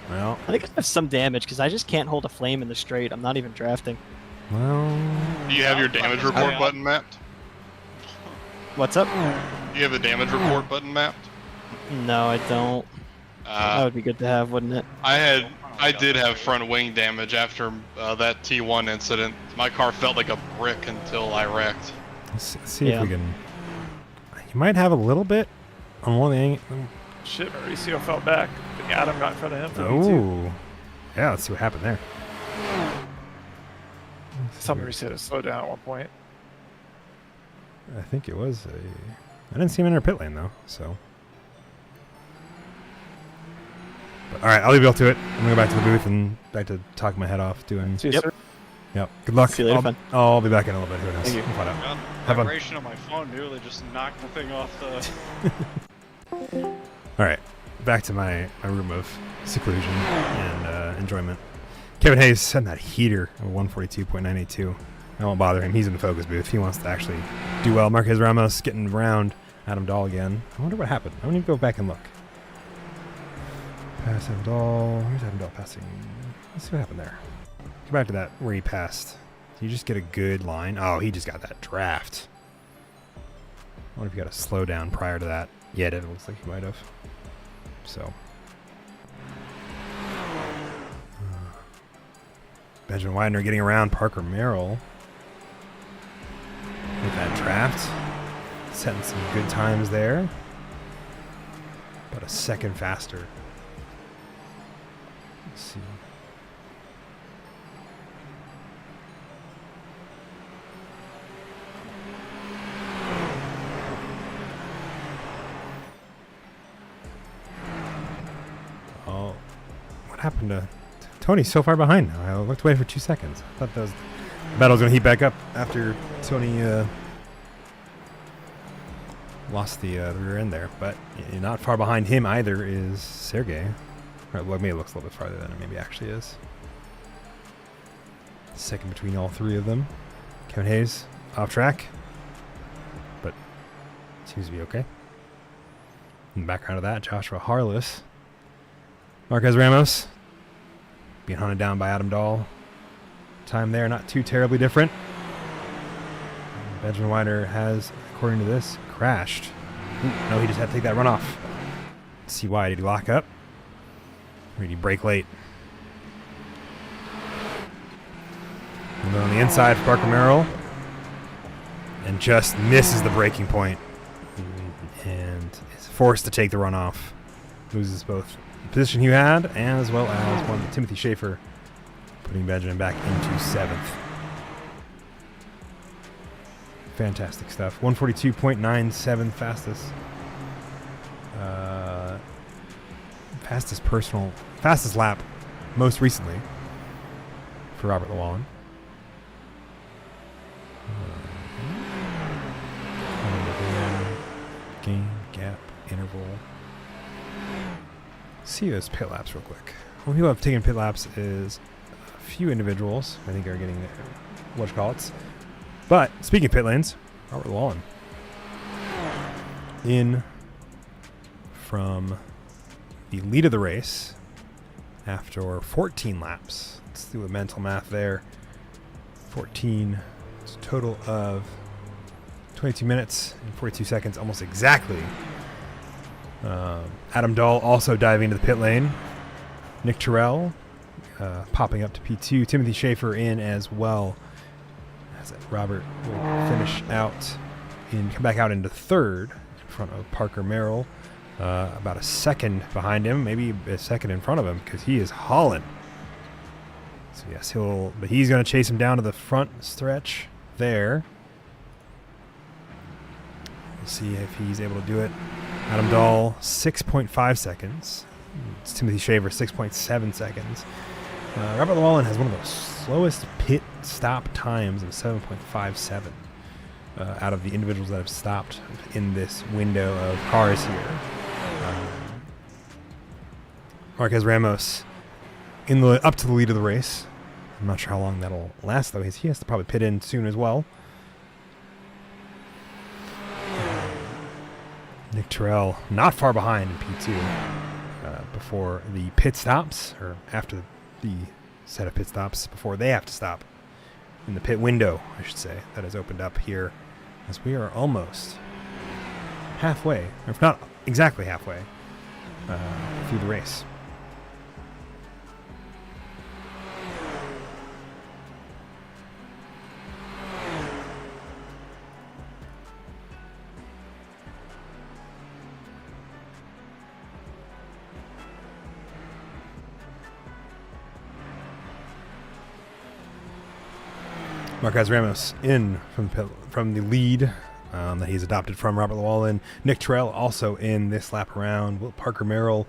Well, I think I have some damage because I just can't hold a flame in the straight. I'm not even drafting. well. Do you have your damage report button mapped? What's up? Do you have the damage report button mapped? No, I don't. That Uh, would be good to have, wouldn't it? I did have front wing damage after that T1 incident. My car felt like a brick until I wrecked. Let's see if we can. You might have a little bit on one of the. Shit, Mauricio fell back. I think Adam got in front of him. Oh, yeah. Let's see what happened there. Saw Mauricio to slow down at one point. I think it was a. I didn't see him in our pit lane though, so. But, all right, I'll leave you all to it. I'm gonna go back to the booth and back to talking my head off doing. See you, Yep. sir. Yep. Good luck. See you later, fun. I'll be back in a little bit. Who knows? Thank you. We'll find out. God, Have fun. vibration on my phone nearly just knocked the thing off the. All right, back to my room of seclusion and enjoyment. Kevin Hayes setting that heater of 142.982. I won't bother him. He's in the focus booth. He wants to actually do well. Marquez Ramos getting around Adam Dahl again. I wonder what happened. I need to go back and look. Pass Adam Dahl. Where's Adam Dahl passing? Let's see what happened there. Go back to that where he passed. Did you just get a good line? Oh, he just got that draft. I wonder if you got a slow down prior to that. Yeah, it looks like he might have. So. Benjamin Widener getting around Parker Merrill with that draft. Setting some good times there. About a second faster. Let's see. Oh, what happened to Tony's so far behind now? I looked away for 2 seconds. I thought that was the battle was going to heat back up after Tony lost the rear end there. But not far behind him either is Sergey. Right, well, maybe it looks a little bit farther than it maybe actually is. Second between all three of them. Kevin Hayes off track, but seems to be okay. In the background of that, Joshua Harless. Marquez Ramos being hunted down by Adam Dahl. Time there, not too terribly different. Benjamin Widener has, according to this, crashed. Ooh, no, he just had to take that runoff. Let's see why. Did he lock up? Or did he brake late? And then on the inside for Parker Merrill. And just misses the braking point. And is forced to take the runoff. Loses both the position he had and as well as one Timothy Schaefer, putting Benjamin back into 7th. Fantastic stuff. 142.97 fastest. Fastest lap most recently for Robert Llewellyn. Gain, gap, interval. See those pit laps real quick. What people have taken pit laps is a few individuals I think are getting what you call it. But speaking of pit lanes, Robert Llewellyn in from the lead of the race after 14 laps. Let's do the mental math there. 14, it's a total of 22 minutes and 42 seconds, almost exactly. Adam Dahl also diving into the pit lane. Nick Terrell popping up to P2. Timothy Schaefer in as well. As Robert will finish out come back out into 3rd in front of Parker Merrill. About a second behind him, maybe a second in front of him because he is hauling. So yes, but he's going to chase him down to the front stretch there. We'll see if he's able to do it. Adam Dahl, 6.5 seconds. It's Timothy Shaver, 6.7 seconds. Robert Llewellyn has one of the slowest pit stop times of 7.57 out of the individuals that have stopped in this window of cars here. Marquez Ramos up to the lead of the race. I'm not sure how long that'll last, though. He has to probably pit in soon as well. Nick Terrell not far behind in P2 before the pit stops, or after the set of pit stops, before they have to stop in the pit window, I should say, that has opened up here, as we are almost halfway, or if not exactly halfway, through the race. Marquez Ramos in from the lead that he's adopted from Robert Llewellyn. Nick Terrell also in this lap around. Will Parker Merrill,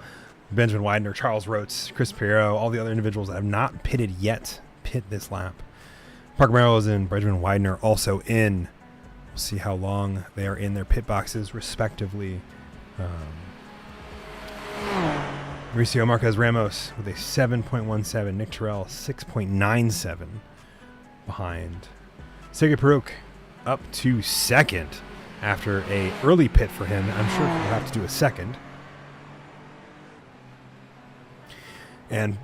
Benjamin Widener, Charles Rotes, Chris Piero, all the other individuals that have not pitted yet pit this lap. Parker Merrill is in, Benjamin Widener also in. We'll see how long they are in their pit boxes respectively. Mauricio Marquez Ramos with a 7.17. Nick Terrell 6.97. Behind. Sergey Peruk up to second after a early pit for him. I'm sure he'll have to do a second. And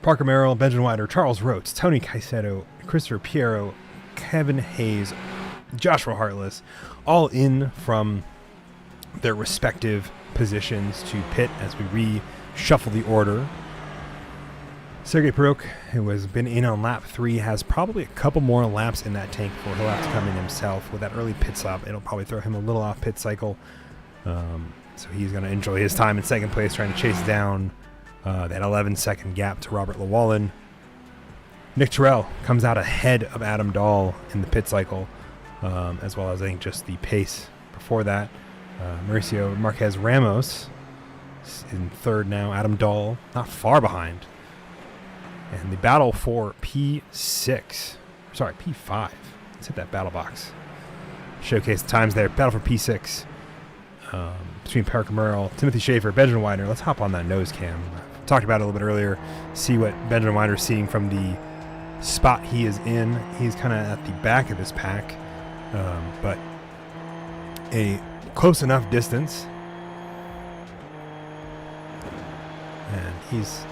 Parker Merrill, Benjamin Wider, Charles Rotes, Tony Caicedo, Christopher Piero, Kevin Hayes, Joshua Hartless, all in from their respective positions to pit as we reshuffle the order. Sergey Peruk, who has been in on lap 3, has probably a couple more laps in that tank before he'll have to come in himself. With that early pit stop, it'll probably throw him a little off pit cycle. So he's going to enjoy his time in second place, trying to chase down that 11-second gap to Robert Llewellyn. Nick Terrell comes out ahead of Adam Dahl in the pit cycle, as well as I think just the pace before that. Mauricio Marquez Ramos in third now. Adam Dahl not far behind. And the battle for P5. Let's hit that battle box. Showcase the times there. Battle for P6 between Parker Merrill, Timothy Schaefer, Benjamin Widener. Let's hop on that nose cam. Talked about it a little bit earlier. See what Benjamin Widener is seeing from the spot he is in. He's kind of at the back of this pack, but a close enough distance. And he's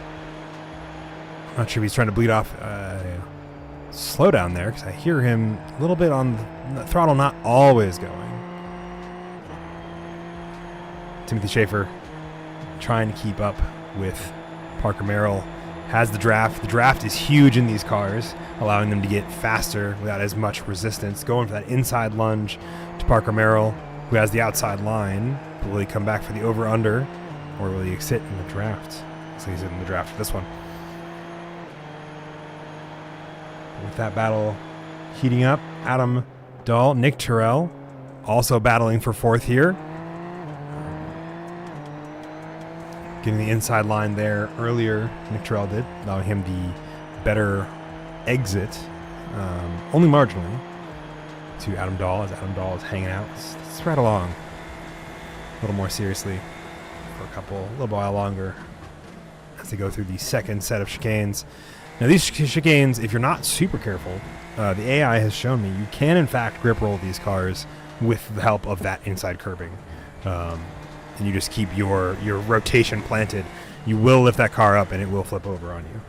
not sure if he's trying to bleed off slow down there, because I hear him a little bit on the throttle, not always going. Timothy Schaefer trying to keep up with Parker Merrill. Has the draft. The draft is huge in these cars, allowing them to get faster without as much resistance. Going for that inside lunge to Parker Merrill, who has the outside line. Will he come back for the over-under, or will he sit in the draft? So he's in the draft for this one. With that battle heating up, Adam Dahl, Nick Terrell also battling for fourth here. Getting the inside line there earlier, Nick Terrell did, allowing him the better exit, only marginally, to Adam Dahl, as Adam Dahl is hanging out. Let's ride along a little more seriously for a little while longer as they go through the second set of chicanes. Now these chicanes, if you're not super careful, the AI has shown me you can in fact grip roll these cars with the help of that inside curbing. And you just keep your rotation planted. You will lift that car up and it will flip over on you.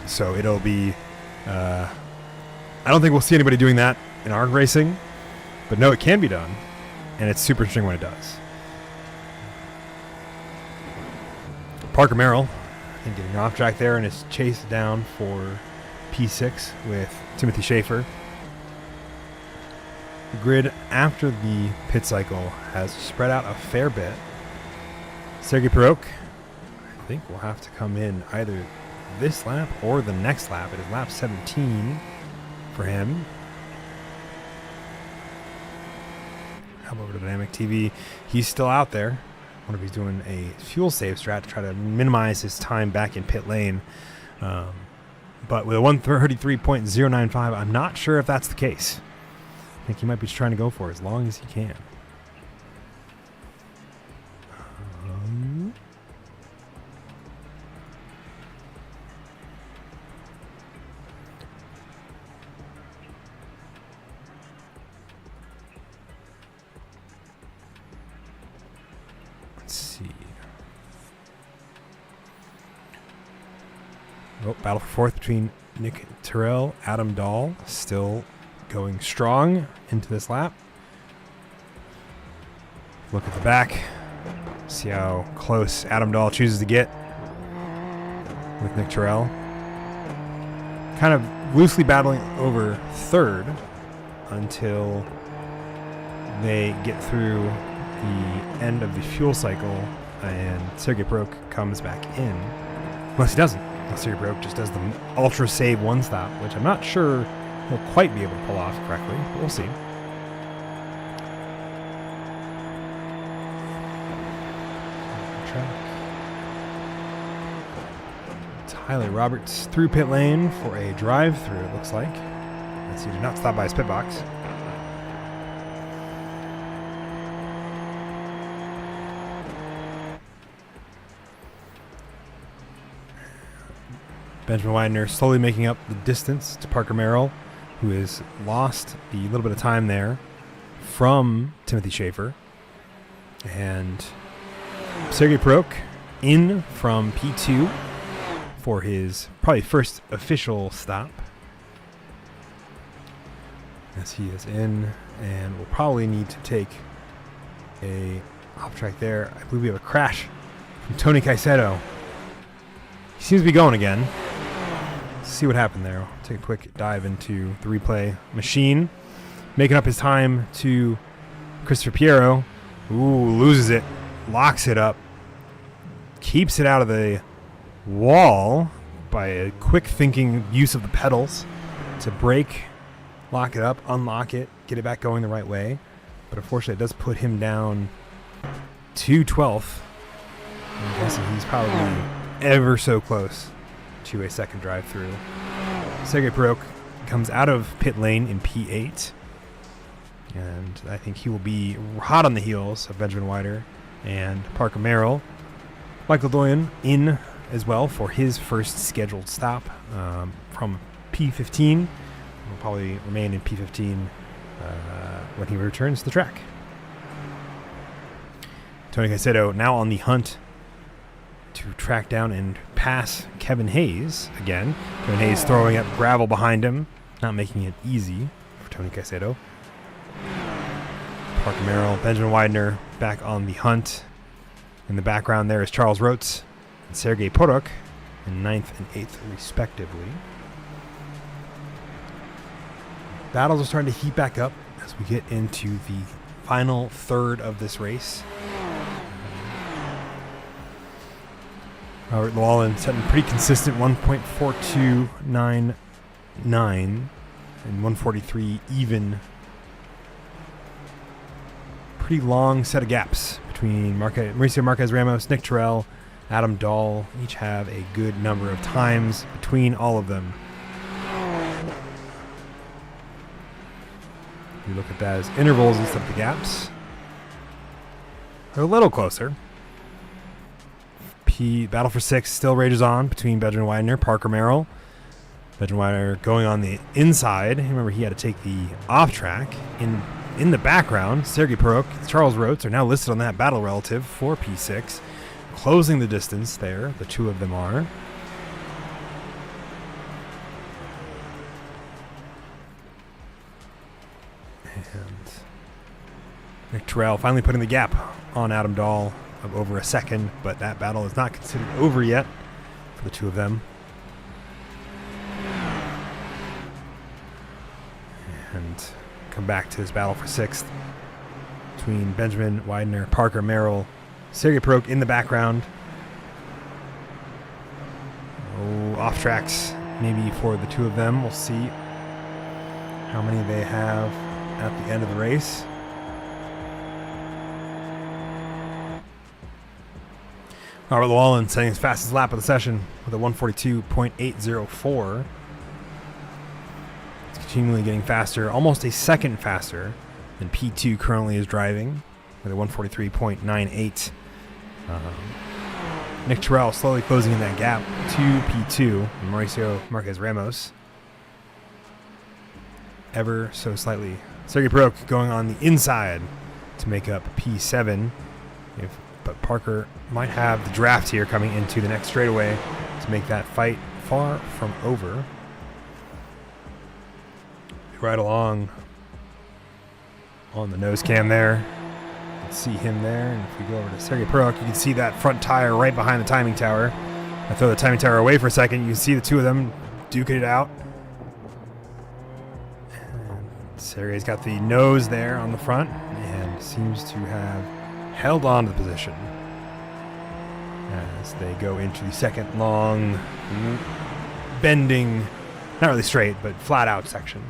So it'll be, I don't think we'll see anybody doing that in ARG racing, but no, it can be done. And it's super interesting when it does. Parker Merrill, I think, getting off track there and is chased down for P6 with Timothy Schaefer. The grid after the pit cycle has spread out a fair bit. Sergey Peruk, I think, will have to come in either this lap or the next lap. It is lap 17 for him. Hop over to Dynamic TV. He's still out there. I wonder if he's doing a fuel save strat to try to minimize his time back in pit lane. But with a 133.095, I'm not sure if that's the case. I think he might be trying to go for as long as he can. Oh, battle for fourth between Nick Terrell, Adam Dahl, still going strong into this lap. Look at the back. See how close Adam Dahl chooses to get with Nick Terrell. Kind of loosely battling over third until they get through the end of the fuel cycle and Sergey Prok comes back in. Unless he doesn't. Unless Sergey Prok just does the ultra save one stop, which I'm not sure he'll quite be able to pull off correctly, but we'll see. Tyler Roberts through pit lane for a drive-through, it looks like. As he did not stop by his pit box. Benjamin Widener slowly making up the distance to Parker Merrill, who has lost the little bit of time there from Timothy Schaefer. And Sergey Prok in from P2 for his probably first official stop. As he is in and will probably need to take a off track there. I believe we have a crash from Tony Caicedo. He seems to be going again. Let's see what happened there. I'll take a quick dive into the replay machine. Making up his time to Christopher Piero. Ooh, loses it. Locks it up. Keeps it out of the wall by a quick thinking use of the pedals to brake, lock it up, unlock it, get it back going the right way. But unfortunately it does put him down to 12th. I'm guessing he's probably ever so close to a second drive through. Sergey Prok comes out of pit lane in P8. And I think he will be hot on the heels of Benjamin Wider and Parker Merrill. Michael Doyen in as well for his first scheduled stop from P15. Will probably remain in P15 when he returns to the track. Tony Caicedo now on the hunt to track down and pass Kevin Hayes again. Kevin Hayes throwing up gravel behind him, not making it easy for Tony Caicedo. Parker Merrill, Benjamin Widener back on the hunt. In the background there is Charles Rotes and Sergey Porok in 9th and 8th respectively. Battles are starting to heat back up as we get into the final third of this race. Robert Llewellyn setting pretty consistent 1.4299 and 143 even. Pretty long set of gaps between Mauricio Marquez Ramos, Nick Terrell, Adam Dahl. Each have a good number of times between all of them. You look at that as intervals instead of the gaps. They're a little closer. Battle for 6 still rages on between Benjamin Widener, Parker Merrill. Benjamin Widener going on the inside. Remember, he had to take the off track. In the background, Sergey Porok, Charles Rotes are now listed on that battle relative for P6. Closing the distance there, the two of them are. And Nick Terrell finally putting the gap on Adam Dahl of over a second, but that battle is not considered over yet for the two of them. And come back to this battle for 6th between Benjamin Widener, Parker Merrill, Sergey Porok in the background. Oh, off tracks maybe for the two of them. We'll see how many they have at the end of the race. Robert Llewellyn setting his fastest lap of the session with a 142.804. It's continually getting faster, almost a second faster than P2 currently is driving with a 143.98. Nick Terrell slowly closing in that gap to P2. And Mauricio Marquez Ramos ever so slightly. Sergey Porok going on the inside to make up P7. But Parker might have the draft here coming into the next straightaway to make that fight far from over. Right along on the nose cam there. You can see him there. And if we go over to Sergey Peruk, you can see that front tire right behind the timing tower. I throw the timing tower away for a second. You can see the two of them duking it out. And Sergey's got the nose there on the front and seems to have held on to the position as they go into the second long bending, not really straight, but flat out section.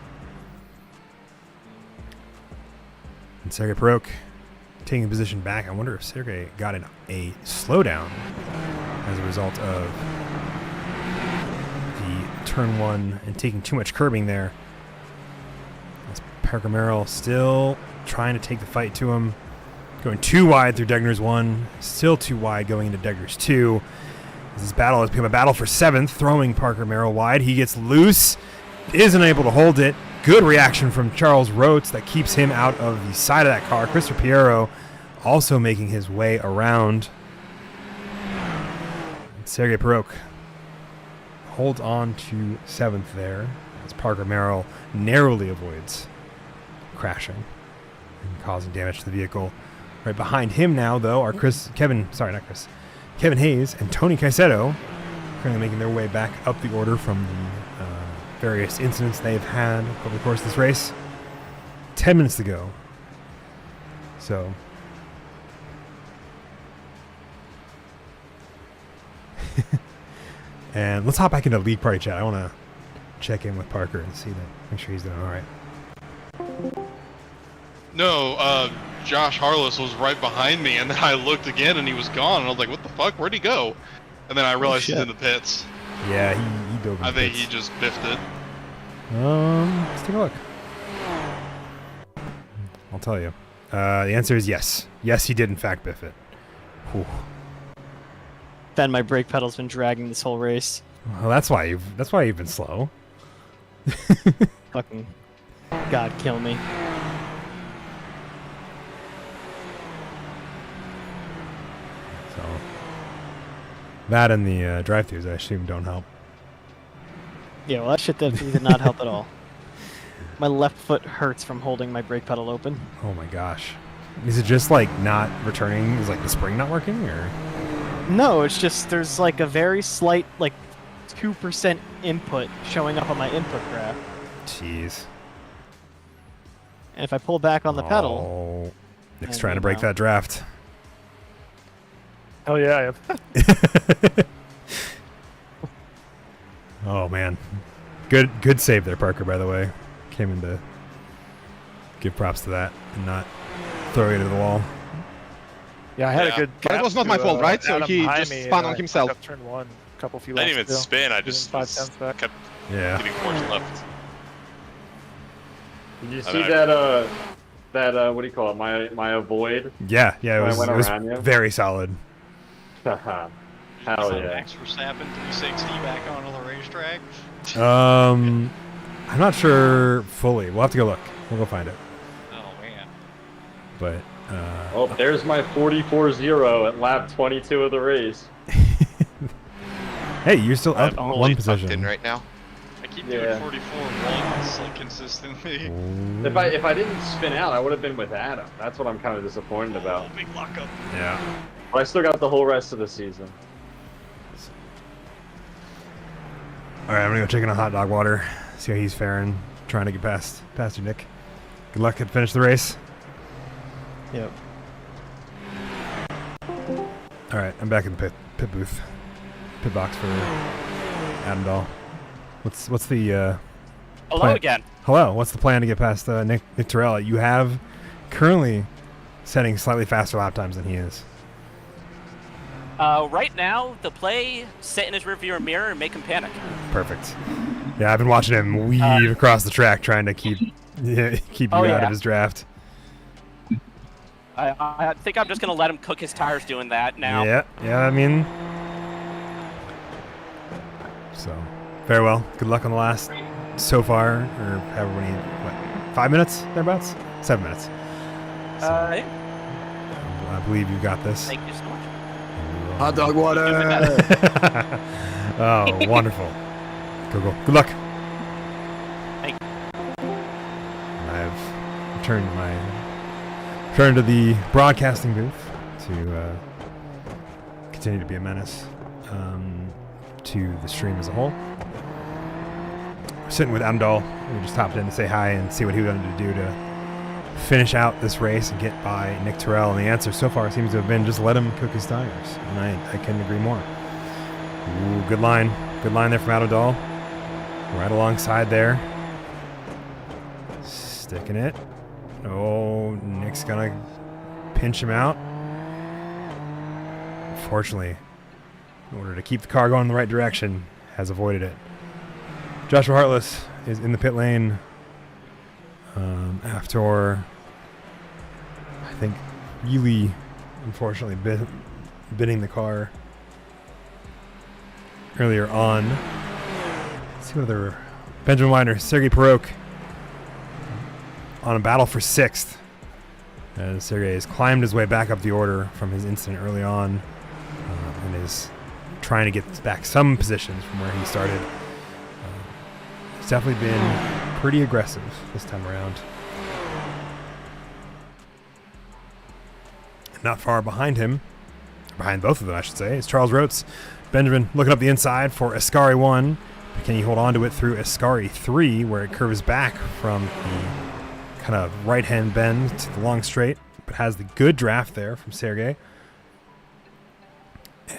And Sergey Peruk taking the position back. I wonder if Sergey got in a slowdown as a result of the turn one and taking too much curbing there. As Parker Merrill still trying to take the fight to him. Going too wide through Degner's 1, still too wide going into Degner's 2. This battle has become a battle for 7th, throwing Parker Merrill wide. He gets loose, isn't able to hold it. Good reaction from Charles Rotes that keeps him out of the side of that car. Christopher Piero also making his way around. Sergey Peruk holds on to 7th there as Parker Merrill narrowly avoids crashing and causing damage to the vehicle. Right behind him now, though, are Kevin Hayes and Tony Caicedo, currently making their way back up the order from the various incidents they've had over the course of this race. 10 minutes to go. So, and let's hop back into league party chat. I want to check in with Parker and see that, make sure he's doing all right. No, Josh Harless was right behind me, and then I looked again, and he was gone. And I was like, "What the fuck? Where'd he go?" And then I realized he's in the pits. Yeah, he dove in I the think pits. he just biffed it. Let's take a look. I'll tell you. The answer is yes. Yes, he did in fact biff it. Whew. Ben, my brake pedal's been dragging this whole race. Well, that's why you've been slow. Fucking God, kill me. So that and the drive-thrus, I assume, don't help. Yeah, well, that shit did not help at all. My left foot hurts from holding my brake pedal open. Oh my gosh. Is it just like not returning? Is like the spring not working, or? No, it's just there's like a very slight, like 2% input showing up on my input graph. Jeez. And if I pull back on the pedal... Oh, Nick's and trying to you break know. that draft. Hell yeah, I have. Oh man, good save there, Parker. By the way, came in to give props to that and not throw it into the wall. Yeah, I had Yeah. a good. But it gap was not my to, fault, right? So Adam he behind just me, spun and on I himself. fucked up turn one, a couple few I laps didn't even to go. spin. I Even just 5 tenths back. kept Yeah. getting forced left. Did you I see mean, that what do you call it? My avoid? Yeah. It When I was, went it was around you? very solid. Hell So yeah. Max Verstappen 360 back onto the racetrack. I'm not sure fully. We'll have to go look. We'll go find it. Oh man. But Oh, there's my 44-0 at lap 22 of the race. hey, you're still up I'm one only position. right now. I keep Yeah. doing 44-1 like consistently. Ooh. If I didn't spin out, I would have been with Adam. That's what I'm kind of disappointed about. Oh, big lockup. Yeah. But I still got the whole rest of the season. All right, I'm gonna go check in on Hot Dog Water, see how he's faring, trying to get past you, Nick. Good luck at finish the race. Yep. All right, I'm back in the pit booth, pit box for Adam Dahl. What's the Hello plan? again. Hello. What's the plan to get past Nick Terrell? You have currently setting slightly faster lap times than he is. Right now, the play, sit in his rearview mirror and make him panic. Perfect. Yeah, I've been watching him weave across the track, trying to keep you Oh, out yeah. of his draft. I think I'm just going to let him cook his tires doing that now. Yeah. I mean, so very well. Good luck on the last so far, or however many. What, 5 minutes thereabouts? 7 minutes. So, I believe you got this. Thank you so much. Hot dog water. Oh, wonderful. Go. Good luck. Thank I've returned to the broadcasting booth to continue to be a menace to the stream as a whole. We're sitting with Adam Dahl. We just hopped in to say hi and see what he wanted to do to finish out this race and get by Nick Terrell. And the answer so far seems to have been just let him cook his tires. And I couldn't agree more. Ooh, good line. Good line there from Adam Dahl. Right alongside there. Sticking it. Oh, Nick's gonna pinch him out. Fortunately, in order to keep the car going in the right direction, has avoided it. Joshua Hartless is in the pit lane after, I think, really, unfortunately, bidding the car earlier on. Let's see what other... Benjamin Weidner, Sergei Peruk on a battle for 6th. As Sergei has climbed his way back up the order from his incident early on and is trying to get back some positions from where he started. He's definitely been pretty aggressive this time around. And not far behind him, behind both of them I should say, is Charles Rotes. Benjamin looking up the inside for Ascari 1. But can he hold on to it through Ascari 3 where it curves back from the kind of right-hand bend to the long straight, but has the good draft there from Sergei.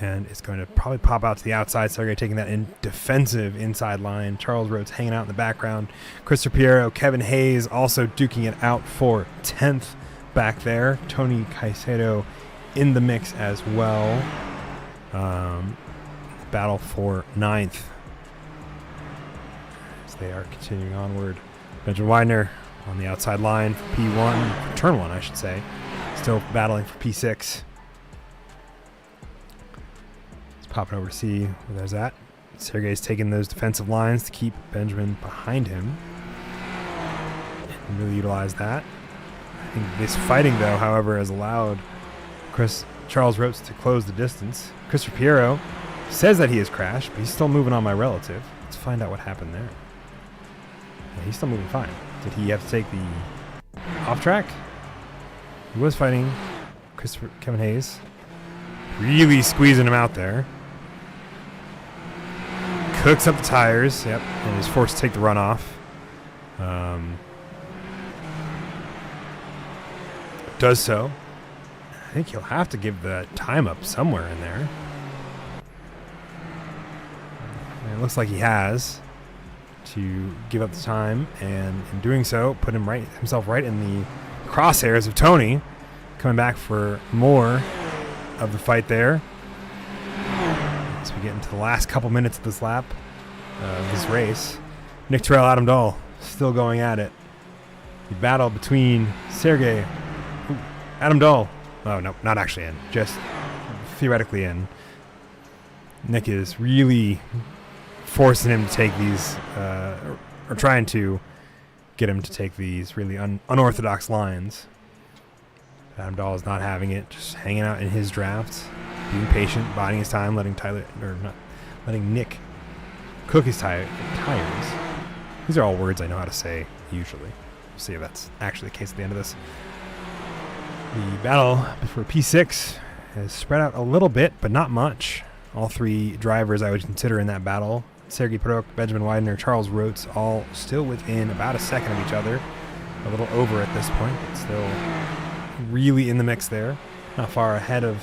And it's going to probably pop out to the outside. Sergei taking that defensive inside line. Charles Rotes hanging out in the background. Christopher Piero, Kevin Hayes also duking it out for 10th back there. Tony Caicedo in the mix as well. Battle for 9th. As they are continuing onward. Benjamin Weidner on the outside line for P1, turn 1 I should say. Still battling for P6. Popping over to see where there's at. Sergei's taking those defensive lines to keep Benjamin behind him. And really utilize that. I think this fighting, though, however, has allowed Charles Rotes to close the distance. Christopher Piero says that he has crashed, but he's still moving on my relative. Let's find out what happened there. Yeah, he's still moving fine. Did he have to take the off track? He was fighting Kevin Hayes. Really squeezing him out there. Cooks up the tires, yep, and is forced to take the runoff. Does so. I think he'll have to give the time up somewhere in there. And it looks like he has to give up the time, and in doing so, put himself right in the crosshairs of Tony, coming back for more of the fight there. As we get into the last couple minutes of this lap, this race. Nick Terrell, Adam Dahl, still going at it. The battle between Sergei, Adam Dahl. Oh no, not actually in, just theoretically in. Nick is really forcing him to take these, or trying to get him to take these really unorthodox lines. Adam Dahl is not having it, just hanging out in his drafts, being patient, biding his time, letting Nick cook his tires. These are all words I know how to say usually. We'll see if that's actually the case at the end of this. The battle for P6 has spread out a little bit, but not much. All three drivers I would consider in that battle, Sergei Peruk, Benjamin Weidner, Charles Rotes, all still within about a second of each other. A little over at this point, but still really in the mix there. Not far ahead of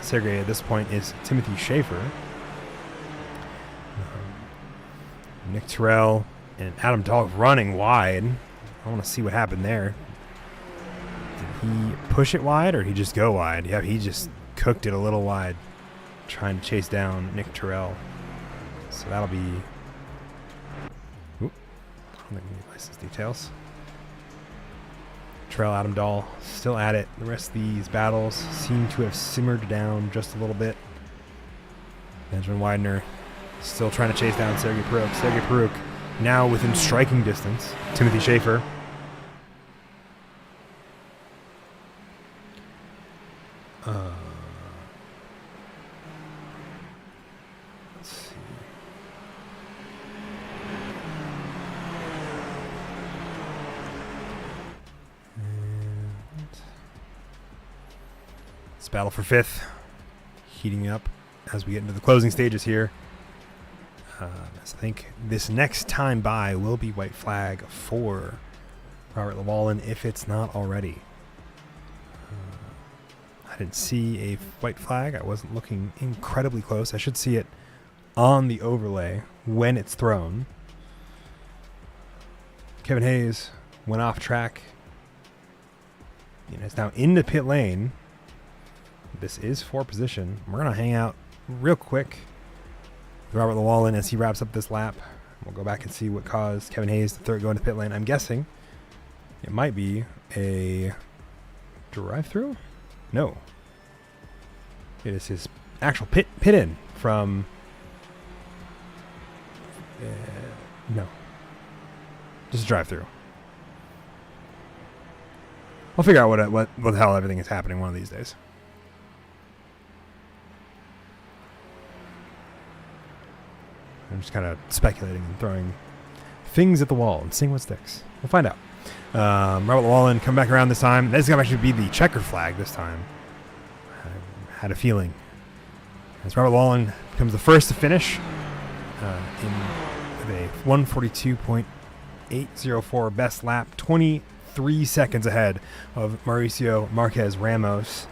Sergei at this point is Timothy Schaefer. Nick Terrell and Adam Dahl running wide. I want to see what happened there. Did he push it wide or did he just go wide? Yeah, he just cooked it a little wide, trying to chase down Nick Terrell. So that'll be... Oop, I don't think we need license details. Terrell, Adam Dahl still at it. The rest of these battles seem to have simmered down just a little bit. Benjamin Weidner still trying to chase down Sergei Peruk. Sergei Peruk now within striking distance. Timothy Schaefer. Let's see. This battle for 5th heating up as we get into the closing stages here. So I think this next time by will be white flag for Robert Llewellyn if it's not already. I didn't see a white flag. I wasn't looking incredibly close. I should see it on the overlay when it's thrown. Kevin Hayes went off track. It's now in the pit lane. This is for position. We're going to hang out real quick with Robert Llewellyn as he wraps up this lap. We'll go back and see what caused Kevin Hayes to go into pit lane. I'm guessing it might be a drive-through? No. It is his actual pit in from... no. Just a drive-through. I'll figure out what the hell everything is happening one of these days. I'm just kind of speculating and throwing things at the wall and seeing what sticks. We'll find out. Robert Llewellyn come back around this time. This is going to actually be the checker flag this time. I had a feeling. As Robert Llewellyn becomes the first to finish with a 142.804 best lap, 23 seconds ahead of Mauricio Marquez Ramos,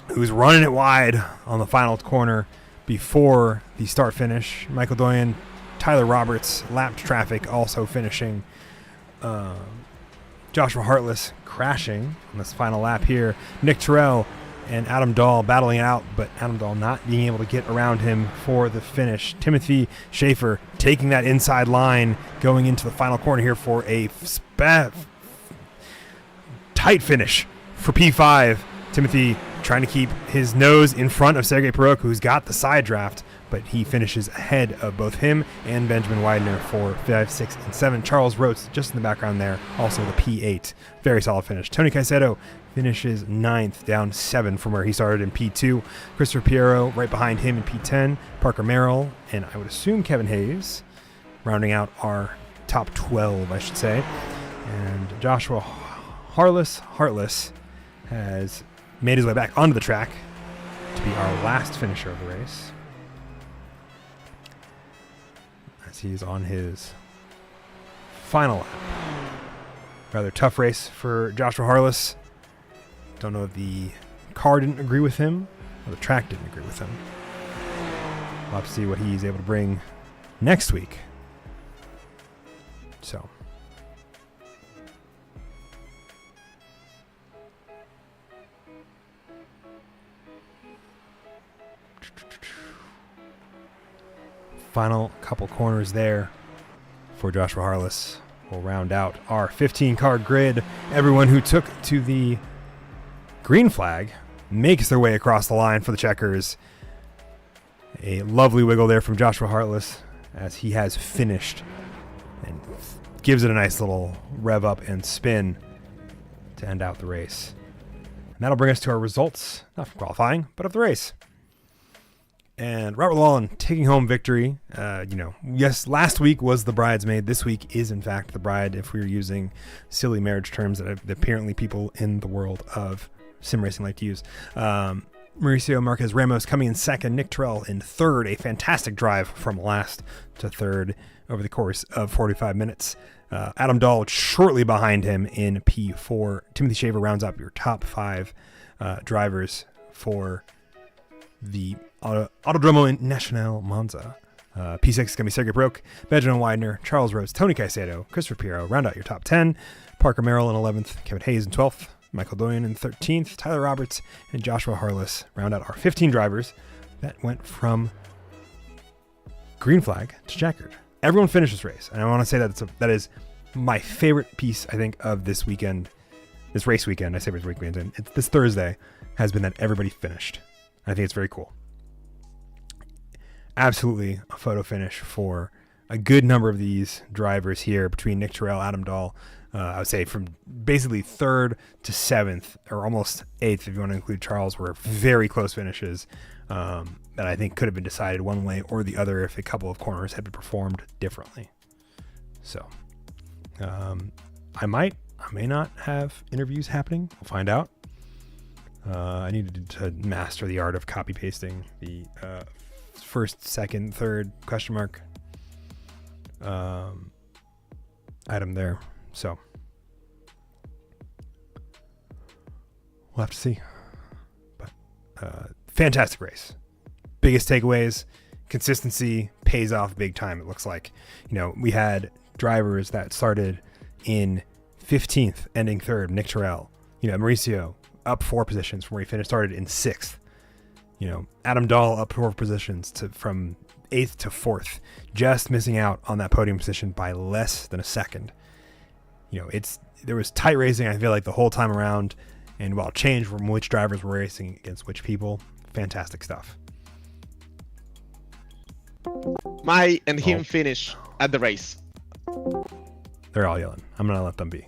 who's running it wide on the final corner before the start finish. Michael Doyen, Tyler Roberts lapped traffic, also finishing. Joshua Hartless crashing on this final lap here. Nick Terrell and Adam Dahl battling it out, but Adam Dahl not being able to get around him for the finish. Timothy Schaefer taking that inside line, going into the final corner here for a tight finish for P5. Timothy trying to keep his nose in front of Sergei Peruk, who's got the side draft, but he finishes ahead of both him and Benjamin Widener for 5, 6, and 7. Charles Rotes just in the background there, also the P8. Very solid finish. Tony Caicedo finishes 9th, down 7 from where he started in P2. Christopher Piero right behind him in P10. Parker Merrill, and I would assume Kevin Hayes, rounding out our top 12, I should say. And Joshua Hartless has made his way back onto the track to be our last finisher of the race, as he's on his final lap. Rather tough race for Joshua Hartless. Don't know if the car didn't agree with him or the track didn't agree with him. We'll have to see what he's able to bring next week. So final couple corners there for Joshua Hartless. We'll round out our 15-car grid. Everyone who took to the green flag makes their way across the line for the checkers. A lovely wiggle there from Joshua Hartless as he has finished and gives it a nice little rev up and spin to end out the race. And that'll bring us to our results, not from qualifying, but of the race. And Robert Llewellyn taking home victory. Yes, last week was the bridesmaid. This week is, in fact, the bride, if we were using silly marriage terms that apparently people in the world of sim racing like to use. Mauricio Marquez Ramos coming in second. Nick Terrell in third. A fantastic drive from last to third over the course of 45 minutes. Adam Dahl shortly behind him in P4. Timothy Shaver rounds up your top 5 drivers for the Autodromo Nacional Monza. P6 is going to be Sergei Peruk, Benjamin Widener, Charles Rotes, Tony Caicedo, Christopher Piero round out your top 10. Parker Merrill in 11th, Kevin Hayes in 12th, Michael Doyen in 13th, Tyler Roberts, and Joshua Hartless round out our 15 drivers that went from green flag to checkered. Everyone finished this race, and I want to say that is my favorite piece, I think, of this weekend, this race weekend. I say race weekend, and it's this Thursday has been that everybody finished. I think it's very cool. Absolutely a photo finish for a good number of these drivers here between Nick Terrell, Adam Dahl. I would say from basically 3rd to 7th, or almost 8th if you want to include Charles, were very close finishes that I think could have been decided one way or the other if a couple of corners had been performed differently. So I may not have interviews happening. We'll find out. I needed to master the art of copy pasting the first, second, third question mark item there. So we'll have to see. But fantastic race. Biggest takeaways, consistency pays off big time. It looks like, we had drivers that started in 15th, ending third. Nick Terrell, Mauricio up 4 positions from where he started in 6th. Adam Dahl up 4 positions from 8th to 4th, just missing out on that podium position by less than a second. There was tight racing, I feel like, the whole time around, and while change from which drivers were racing against which people, fantastic stuff. Mai and him finish at the race. They're all yelling. I'm gonna let them be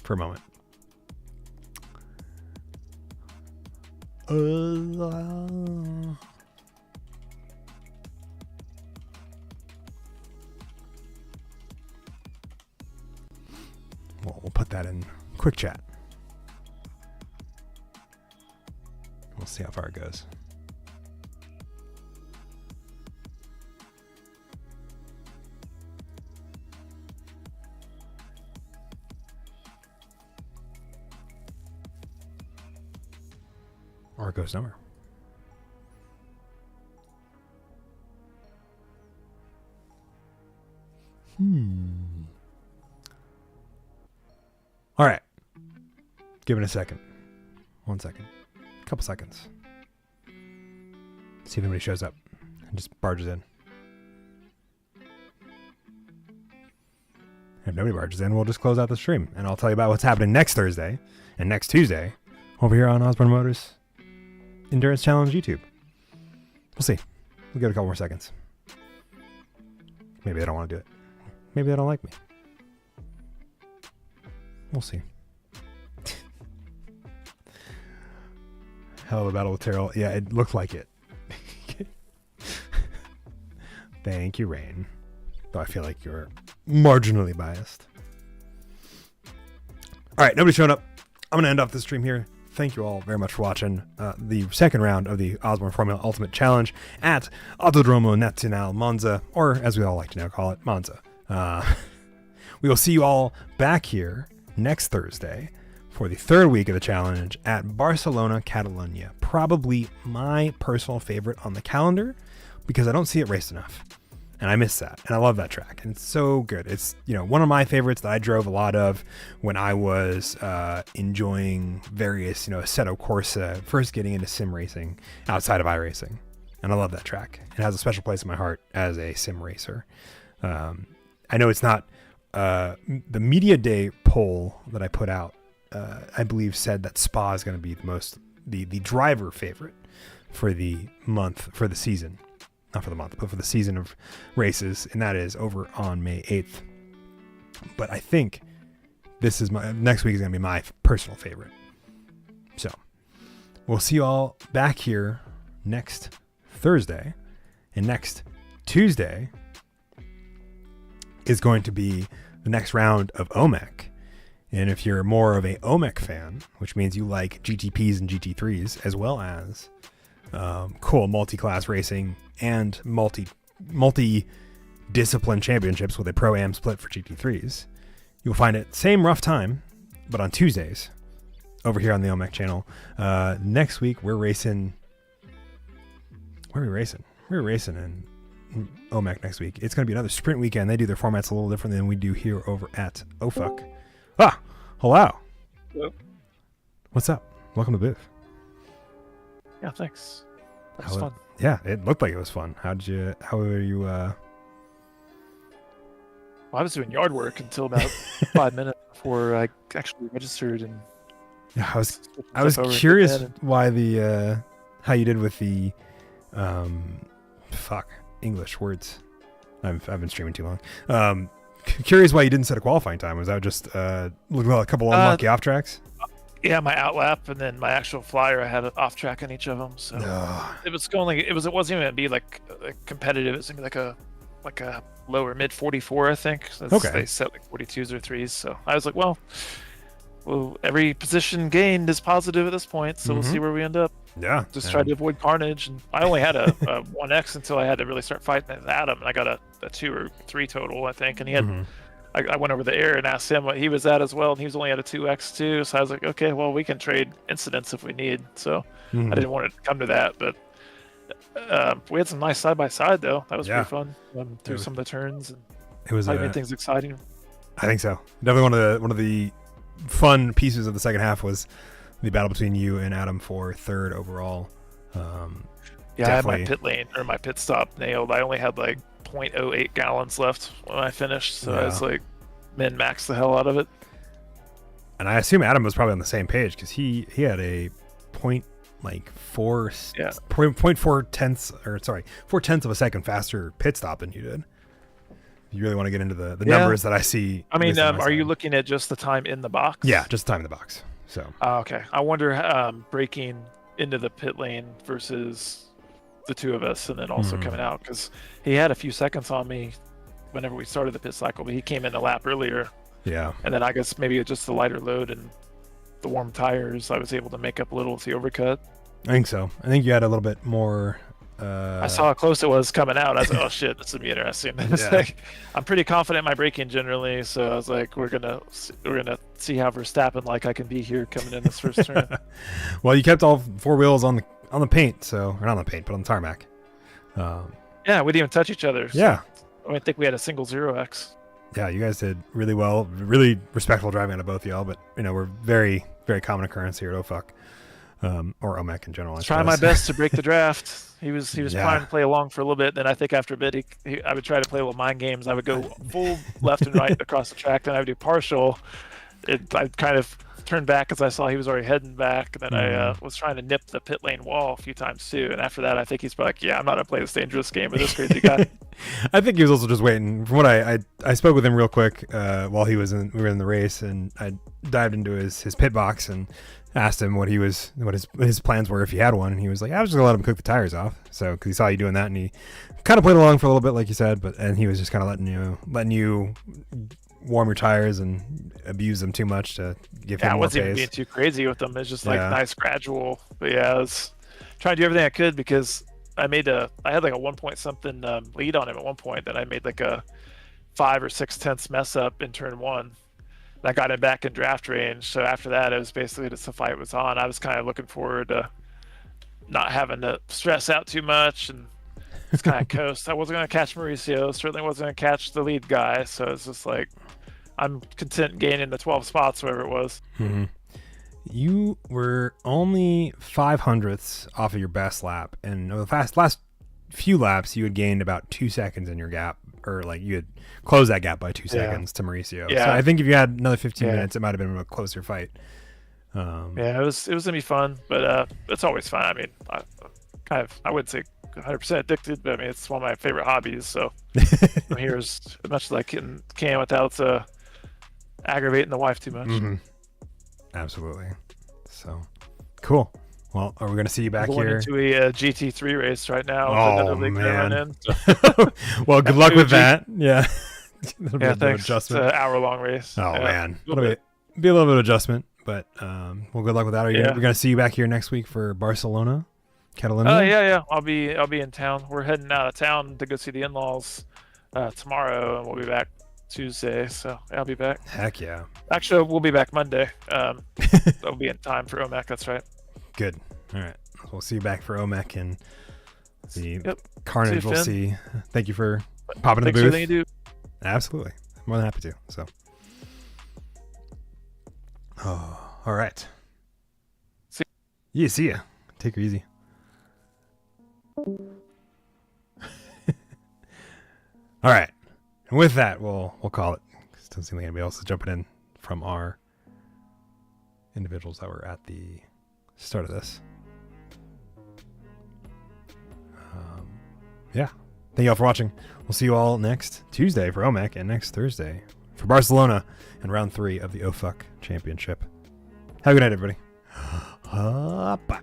for a moment. Well, we'll put that in quick chat. We'll see how far it goes. Or it goes nowhere. All right. Give it a second. 1 second. A couple seconds. See if anybody shows up and just barges in. If nobody barges in, we'll just close out the stream. And I'll tell you about what's happening next Thursday and next Tuesday over here on Osborne Motors Endurance Challenge YouTube. We'll see. We'll give it a couple more seconds. Maybe they don't want to do it. Maybe they don't like me. We'll see. Hell of a battle with Terrell. Yeah, it looked like it. Thank you, Rain. Though I feel like you're marginally biased. All right, nobody's showing up. I'm going to end off the stream here. Thank you all very much for watching the second round of the Osborne Formula Ultimate Challenge at Autodromo Nazionale Monza, or as we all like to now call it, Monza. We will see you all back here next Thursday for the third week of the challenge at Barcelona, Catalonia. Probably my personal favorite on the calendar because I don't see it raced enough. And I miss that. And I love that track. And it's so good. It's, one of my favorites that I drove a lot of when I was enjoying various, Assetto Corsa, first getting into sim racing outside of iRacing. And I love that track. It has a special place in my heart as a sim racer. I know it's not the Media Day poll that I put out, I believe said that Spa is going to be the driver favorite for the month, for the season. Not for the month, but for the season of races, and that is over on May 8th. But I think next week is going to be my personal favorite. So we'll see you all back here next Thursday, and next Tuesday is going to be the next round of OMEC. And if you're more of a OMEC fan, which means you like GTPs and GT3s, as well as cool multi-class racing and multi-discipline championships with a pro-am split for GT3s, you'll find it same rough time, but on Tuesdays over here on the OMEC channel. Next week we're racing. Where are we racing? We're racing in OMEC next week. It's going to be another sprint weekend. They do their formats a little different than we do here over at OFUC. Hello. Hello. What's up? Welcome to the booth. Yeah, thanks. That was fun. Yeah, it looked like it was fun. How were you? Well, I was doing yard work until about 5 minutes before I actually registered. And yeah, I was curious why how you did with the English words. I've been streaming too long. Curious why you didn't set a qualifying time. Was that just looking at a couple of unlucky off tracks? Yeah, my outlap and then my actual flyer, I had an off track on each of them. So it wasn't even gonna be like competitive. It's gonna be like a lower mid 44, I think. So okay. They set like 42s or 3s. So I was like, well, well, every position gained is positive at this point, so we'll see where we end up. Yeah. Just try to avoid carnage. And I only had a 1x until I had to really start fighting with Adam, and I got a 2 or 3 total, I think. And he had, I went over the air and asked him what he was at as well, and he was only at a 2x too. So I was like, okay, well, we can trade incidents if we need. So I didn't want it to come to that, but we had some nice side by side though. That was pretty fun through some of the turns. And it was made things exciting. I think so. Definitely one of the fun pieces of the second half was the battle between you and Adam for third overall. I had my pit lane or my pit stop nailed. I only had like 0.08 gallons left when I finished, so I was like min-max the hell out of it. And I assume Adam was probably on the same page because he had a 0.4 tenths of a second faster pit stop than you did. You really want to get into the numbers that I see. I mean, are you looking at just the time in the box? Yeah, just the time in the box. So. Okay. I wonder breaking into the pit lane versus the two of us, and then also coming out, because he had a few seconds on me whenever we started the pit cycle, but he came in a lap earlier. Yeah. And then I guess maybe just the lighter load and the warm tires, I was able to make up a little with the overcut. I think so. I think you had a little bit more. I saw how close it was coming out. I was like, oh shit, this would be interesting. Like, I'm pretty confident in my braking generally, so I was like, we're gonna see how Verstappen like I can be here coming in this first turn. Well, you kept all 4 wheels on the paint, so or not on the paint, but on the tarmac. Yeah, we didn't even touch each other. So yeah. I think we had a single 0x. Yeah, you guys did really well. Really respectful driving out of both of y'all, but we're very, very common occurrence here at OFUC. Or OMEC in general. Trying my best to break the draft. He was trying to play along for a little bit. Then I think after a bit, I would try to play little mind games. I would go full left and right across the track. Then I would do partial. I kind of turned back as I saw he was already heading back. And then I was trying to nip the pit lane wall a few times too. And after that, I think he's probably like, yeah, I'm not going to play this dangerous game with this crazy guy. I think he was also just waiting. From what I spoke with him real quick while we were in the race, and I dived into his pit box and asked him what his plans were if he had one, and he was like, I was just gonna let him cook the tires off. So because he saw you doing that, and he kind of played along for a little bit, like you said, and he was just kind of letting you warm your tires and abuse them too much to give him more pace. I wasn't even being too crazy with them. It's just like nice gradual. But yeah, I was trying to do everything I could because I had like a 1 point something lead on him at one point. Then I made like a 5 or 6 tenths mess up in turn 1. That got him back in draft range. So after that, it was basically just the fight was on. I was kind of looking forward to not having to stress out too much and just kind of coast. I wasn't going to catch Mauricio. Certainly wasn't going to catch the lead guy. So it's just like, I'm content gaining the 12 spots, whatever it was. Mm-hmm. You were only 500ths off of your best lap. And over the last few laps, you had gained about 2 seconds in your gap, or like you had closed that gap by 2 seconds to Mauricio. Yeah. So I think if you had another 15 minutes, it might have been a closer fight. It was gonna be fun, but it's always fun. I mean, I wouldn't say 100% addicted, but I mean it's one of my favorite hobbies. So I'm here as much as I can without aggravating the wife too much. Mm-hmm. Absolutely. So cool. Well, are we going to see you back here? Into a GT3 race right now. Oh, man. Well, good luck with that. Yeah. That'll be a bit of adjustment. It's an hour-long race. Oh, man. It'll be a little bit of adjustment, but well, good luck with that. We're going to see you back here next week for Barcelona, Catalonia? Yeah. I'll be in town. We're heading out of town to go see the in-laws tomorrow, and we'll be back Tuesday. So I'll be back. Heck yeah. Actually, we'll be back Monday. I'll be in time for OMEC. That's right. Good. All right. We'll see you back for OMEC and the carnage we'll see. Thank you for popping in the booth. Thanks for everything you do. Absolutely. I'm more than happy to. So. Oh, all right. See ya. Take her easy. All right. And with that, we'll call it. Doesn't seem like anybody else is jumping in from our individuals that were at the start of this. Thank you all for watching. We'll see you all next Tuesday for OMEC and next Thursday for Barcelona and round 3 of the OFUC Championship. Have a good night, everybody. Bye.